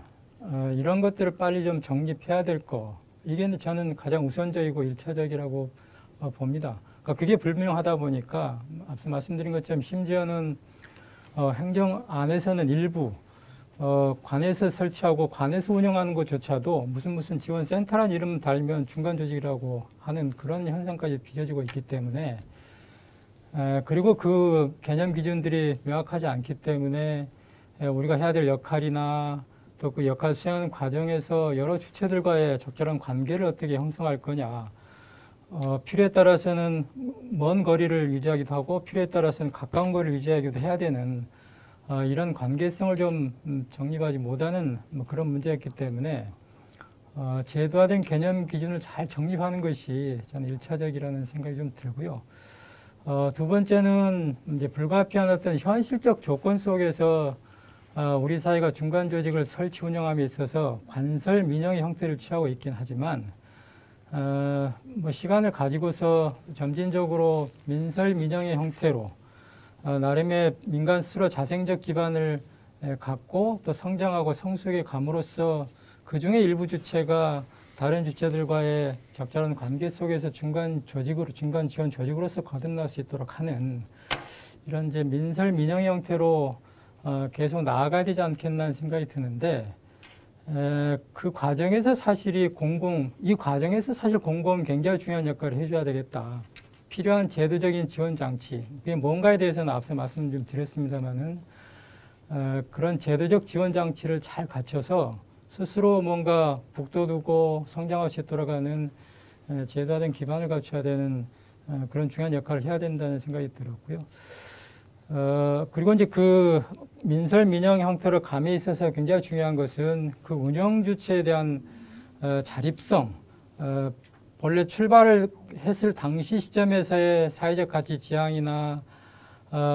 이런 것들을 빨리 좀 정립해야 될 거 이게 저는 가장 우선적이고 1차적이라고 봅니다. 그러니까 그게 불명하다 보니까 앞서 말씀드린 것처럼 심지어는 행정 안에서는 일부 관에서 설치하고 관에서 운영하는 것조차도 무슨 지원센터란 이름 달면 중간 조직이라고 하는 그런 현상까지 빚어지고 있기 때문에 그리고 그 개념 기준들이 명확하지 않기 때문에 우리가 해야 될 역할이나 또 그 역할 수행하는 과정에서 여러 주체들과의 적절한 관계를 어떻게 형성할 거냐. 필요에 따라서는 먼 거리를 유지하기도 하고 필요에 따라서는 가까운 거리를 유지하기도 해야 되는 이런 관계성을 좀 정립하지 못하는 뭐 그런 문제였기 때문에 제도화된 개념 기준을 잘 정립하는 것이 저는 1차적이라는 생각이 좀 들고요. 두 번째는 이제 불가피한 어떤 현실적 조건 속에서 우리 사회가 중간 조직을 설치 운영함에 있어서 관설 민영의 형태를 취하고 있긴 하지만 뭐 시간을 가지고서 점진적으로 민설 민영의 형태로 나름의 민간 스스로 자생적 기반을 갖고 또 성장하고 성숙해 감으로써 그 중에 일부 주체가 다른 주체들과의 적절한 관계 속에서 중간 지원 조직으로서 거듭날 수 있도록 하는 이런 이제 민설 민영의 형태로 계속 나아가야 되지 않겠나 생각이 드는데 그 과정에서 이 과정에서 사실 공공은 굉장히 중요한 역할을 해줘야 되겠다. 필요한 제도적인 지원 장치, 그게 뭔가에 대해서는 앞서 말씀 좀 드렸습니다만은 그런 제도적 지원 장치를 잘 갖춰서 스스로 뭔가 북돋우고 성장할 수 있도록 하는 제도화된 기반을 갖춰야 되는 그런 중요한 역할을 해야 된다는 생각이 들었고요. 그리고 이제 그 민설 민영 형태로 감에 있어서 굉장히 중요한 것은 그 운영 주체에 대한 자립성, 본래 출발을 했을 당시 시점에서의 사회적 가치 지향이나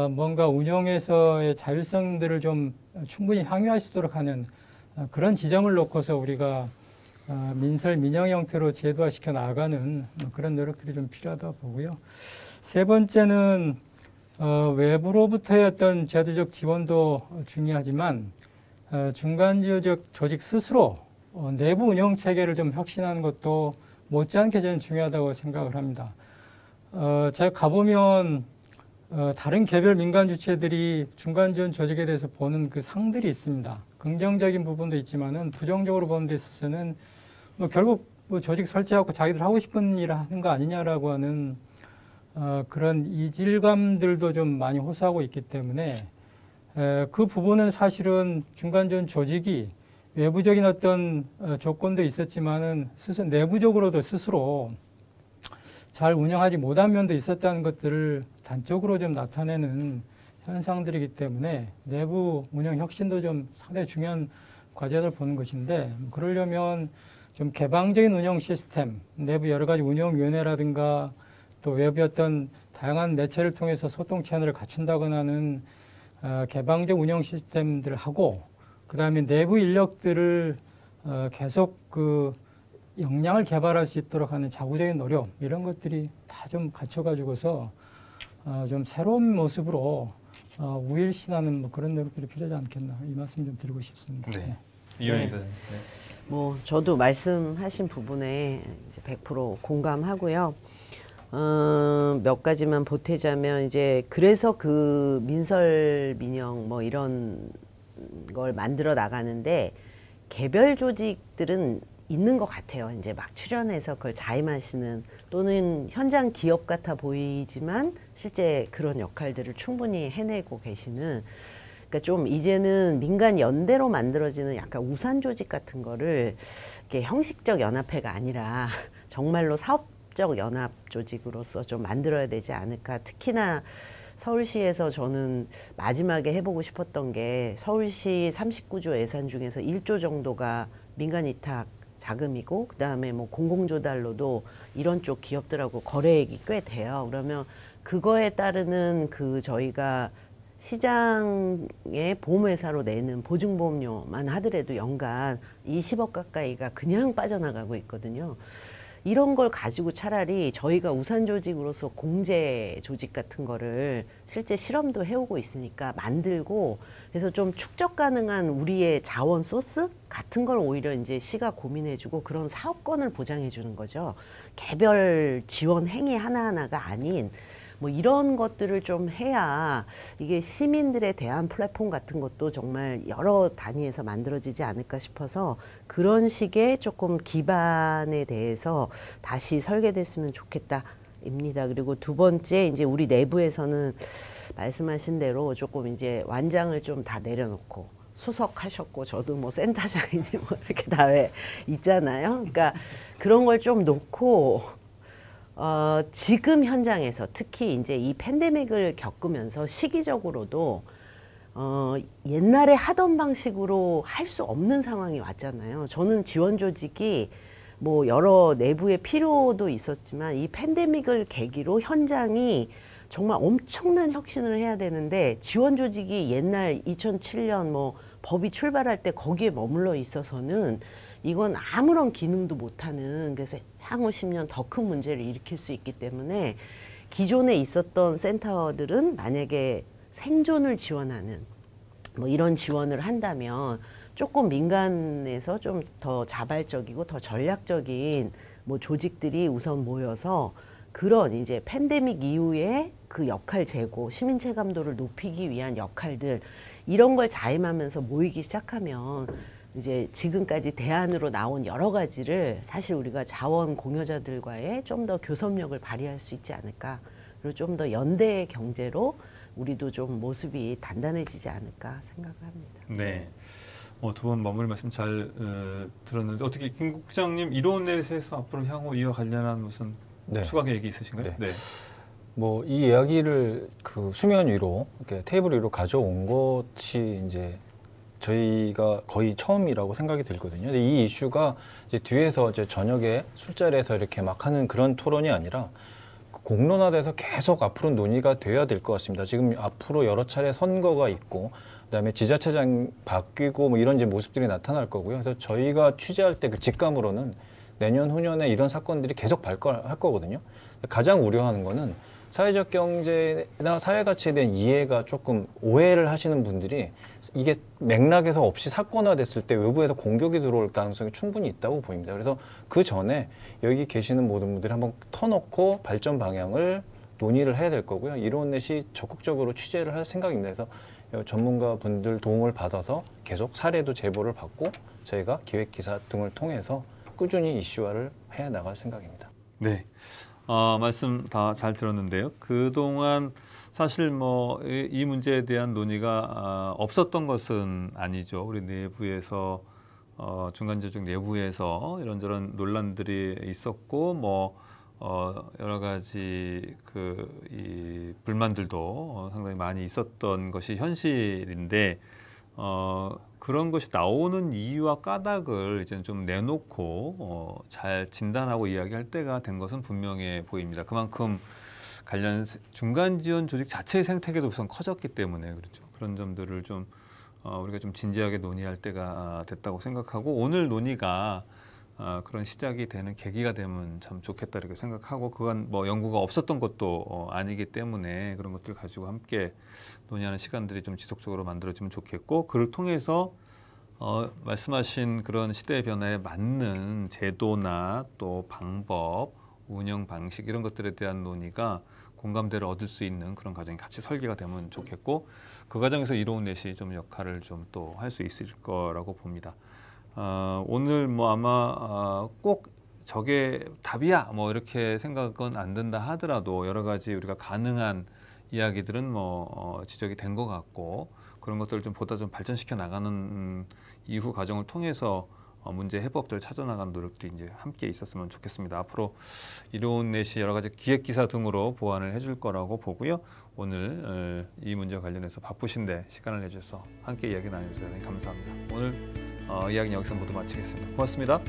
뭔가 운영에서의 자율성들을 좀 충분히 향유할 수 있도록 하는 그런 지점을 놓고서 우리가 민설 민영 형태로 제도화시켜 나가는 그런 노력들이 좀 필요하다 보고요. 세 번째는 외부로부터의 어떤 제도적 지원도 중요하지만 중간지역 조직 스스로 내부 운영 체계를 좀 혁신하는 것도 못지않게 저는 중요하다고 생각을 합니다. 제가 가보면 다른 개별 민간 주체들이 중간지원 조직에 대해서 보는 그 상들이 있습니다. 긍정적인 부분도 있지만은 부정적으로 보는 데 있어서는 뭐 결국 뭐 조직 설치하고 자기들 하고 싶은 일 하는 거 아니냐라고 하는 그런 이질감들도 좀 많이 호소하고 있기 때문에 그 부분은 사실은 중간지원 조직이 외부적인 어떤 조건도 있었지만은 스스로 내부적으로도 스스로 잘 운영하지 못한 면도 있었다는 것들을 단적으로 좀 나타내는 현상들이기 때문에 내부 운영 혁신도 좀 상당히 중요한 과제를 보는 것인데 그러려면 좀 개방적인 운영 시스템, 내부 여러 가지 운영위원회라든가 또 외부 어떤 다양한 매체를 통해서 소통 채널을 갖춘다거나 하는 개방적 운영 시스템들을 하고 그다음에 내부 인력들을 계속 그 역량을 개발할 수 있도록 하는 자구적인 노력 이런 것들이 다 좀 갖춰가지고서 좀 새로운 모습으로 우일신하는 뭐 그런 노력들이 필요하지 않겠나 이 말씀 좀 드리고 싶습니다. 네. 이현희 기자님. 네. 뭐 저도 말씀하신 부분에 이제 100% 공감하고요. 몇 가지만 보태자면 이제 그래서 그 민설 민영 뭐 이런 걸 만들어 나가는데 개별 조직들은 있는 것 같아요. 이제 막 출연해서 그걸 자임하시는 또는 현장 기업 같아 보이지만 실제 그런 역할들을 충분히 해내고 계시는 그러니까 좀 이제는 민간 연대로 만들어지는 약간 우산 조직 같은 거를 이렇게 형식적 연합회가 아니라 정말로 사업적 연합 조직으로서 좀 만들어야 되지 않을까. 특히나 서울시에서 저는 마지막에 해보고 싶었던 게 서울시 39조 예산 중에서 1조 정도가 민간 위탁 자금이고 그다음에 뭐 공공조달로도 이런 쪽 기업들하고 거래액이 꽤 돼요. 그러면 그거에 따르는 그 저희가 시장의 보험회사로 내는 보증보험료만 하더라도 연간 20억 가까이가 그냥 빠져나가고 있거든요. 이런 걸 가지고 차라리 저희가 우산 조직으로서 공제 조직 같은 거를 실제 실험도 해오고 있으니까 만들고 그래서 좀 축적 가능한 우리의 자원 소스 같은 걸 오히려 이제 시가 고민해주고 그런 사업권을 보장해주는 거죠. 개별 지원 행위 하나하나가 아닌 뭐 이런 것들을 좀 해야 이게 시민들에 대한 플랫폼 같은 것도 정말 여러 단위에서 만들어지지 않을까 싶어서 그런 식의 조금 기반에 대해서 다시 설계됐으면 좋겠다입니다. 그리고 두 번째 이제 우리 내부에서는 말씀하신 대로 조금 이제 완장을 좀 다 내려놓고 수석하셨고 저도 뭐 센터장이니 뭐 이렇게 다 왜 있잖아요. 그러니까 그런 걸 좀 놓고 지금 현장에서 특히 이제 이 팬데믹을 겪으면서 시기적으로도 옛날에 하던 방식으로 할 수 없는 상황이 왔잖아요. 저는 지원 조직이 뭐 여러 내부의 필요도 있었지만 이 팬데믹을 계기로 현장이 정말 엄청난 혁신을 해야 되는데 지원 조직이 옛날 2007년 뭐 법이 출발할 때 거기에 머물러 있어서는 이건 아무런 기능도 못하는 그래서 향후 10년 더 큰 문제를 일으킬 수 있기 때문에 기존에 있었던 센터들은 만약에 생존을 지원하는 뭐 이런 지원을 한다면 조금 민간에서 좀 더 자발적이고 더 전략적인 뭐 조직들이 우선 모여서 그런 이제 팬데믹 이후에 그 역할 제고, 시민 체감도를 높이기 위한 역할들 이런 걸 자임하면서 모이기 시작하면 이제 지금까지 대안으로 나온 여러 가지를 사실 우리가 자원 공여자들과의 좀 더 교섭력을 발휘할 수 있지 않을까. 그리고 좀 더 연대 경제로 우리도 좀 모습이 단단해지지 않을까 생각을 합니다. 네. 두 분 마무리 말씀 잘 들었는데 어떻게 김 국장님 이론에 대해서 앞으로 향후 이어 관련한 무슨 네. 추가 계획이 있으신가요? 네. 뭐 이 이야기를 그 수면 위로 이렇게 테이블 위로 가져온 것이 이제 저희가 거의 처음이라고 생각이 들거든요. 근데 이 이슈가 이제 뒤에서 이제 저녁에 술자리에서 이렇게 막 하는 그런 토론이 아니라 공론화돼서 계속 앞으로 논의가 돼야 될 것 같습니다. 지금 앞으로 여러 차례 선거가 있고 그다음에 지자체장 바뀌고 뭐 이런 이제 모습들이 나타날 거고요. 그래서 저희가 취재할 때 그 직감으로는 내년 후년에 이런 사건들이 계속 발생할 거거든요. 가장 우려하는 거는 사회적 경제나 사회 가치에 대한 이해가 조금 오해를 하시는 분들이 이게 맥락에서 없이 사건화됐을 때 외부에서 공격이 들어올 가능성이 충분히 있다고 보입니다. 그래서 그 전에 여기 계시는 모든 분들이 한번 터놓고 발전 방향을 논의를 해야 될 거고요. 이론넷이 적극적으로 취재를 할 생각입니다. 그래서 전문가 분들 도움을 받아서 계속 사례도 제보를 받고 저희가 기획기사 등을 통해서 꾸준히 이슈화를 해 나갈 생각입니다. 네. 말씀 다 잘 들었는데요. 그동안 사실 뭐 이 문제에 대한 논의가 없었던 것은 아니죠. 우리 내부에서 중간조직 내부에서 이런저런 논란들이 있었고 뭐 여러 가지 이 불만들도 상당히 많이 있었던 것이 현실인데 그런 것이 나오는 이유와 까닭을 이제 좀 내놓고 잘 진단하고 이야기할 때가 된 것은 분명해 보입니다. 그만큼 관련 중간 지원 조직 자체의 생태계도 우선 커졌기 때문에 그렇죠. 그런 점들을 좀 우리가 좀 진지하게 논의할 때가 됐다고 생각하고 오늘 논의가 그런 시작이 되는 계기가 되면 참 좋겠다 이렇게 생각하고 그간 뭐 연구가 없었던 것도 아니기 때문에 그런 것들 가지고 함께 논의하는 시간들이 좀 지속적으로 만들어지면 좋겠고 그를 통해서 말씀하신 그런 시대의 변화에 맞는 제도나 또 방법, 운영 방식 이런 것들에 대한 논의가 공감대를 얻을 수 있는 그런 과정이 같이 설계가 되면 좋겠고 그 과정에서 이로운넷이 좀 역할을 좀 또 할 수 있을 거라고 봅니다. 오늘 뭐 아마 꼭 저게 답이야 뭐 이렇게 생각은 안 든다 하더라도 여러 가지 우리가 가능한 이야기들은 뭐 지적이 된 것 같고 그런 것들을 좀 보다 좀 발전시켜 나가는 이후 과정을 통해서 문제 해법들을 찾아 나가는 노력들이 이제 함께 있었으면 좋겠습니다. 앞으로 이로운넷이 여러 가지 기획 기사 등으로 보완을 해줄 거라고 보고요. 오늘 이 문제와 관련해서 바쁘신데 시간을 내주셔서 함께 이야기 나눠주셔서 감사합니다. 오늘 이야기는 여기서 모두 마치겠습니다. 고맙습니다.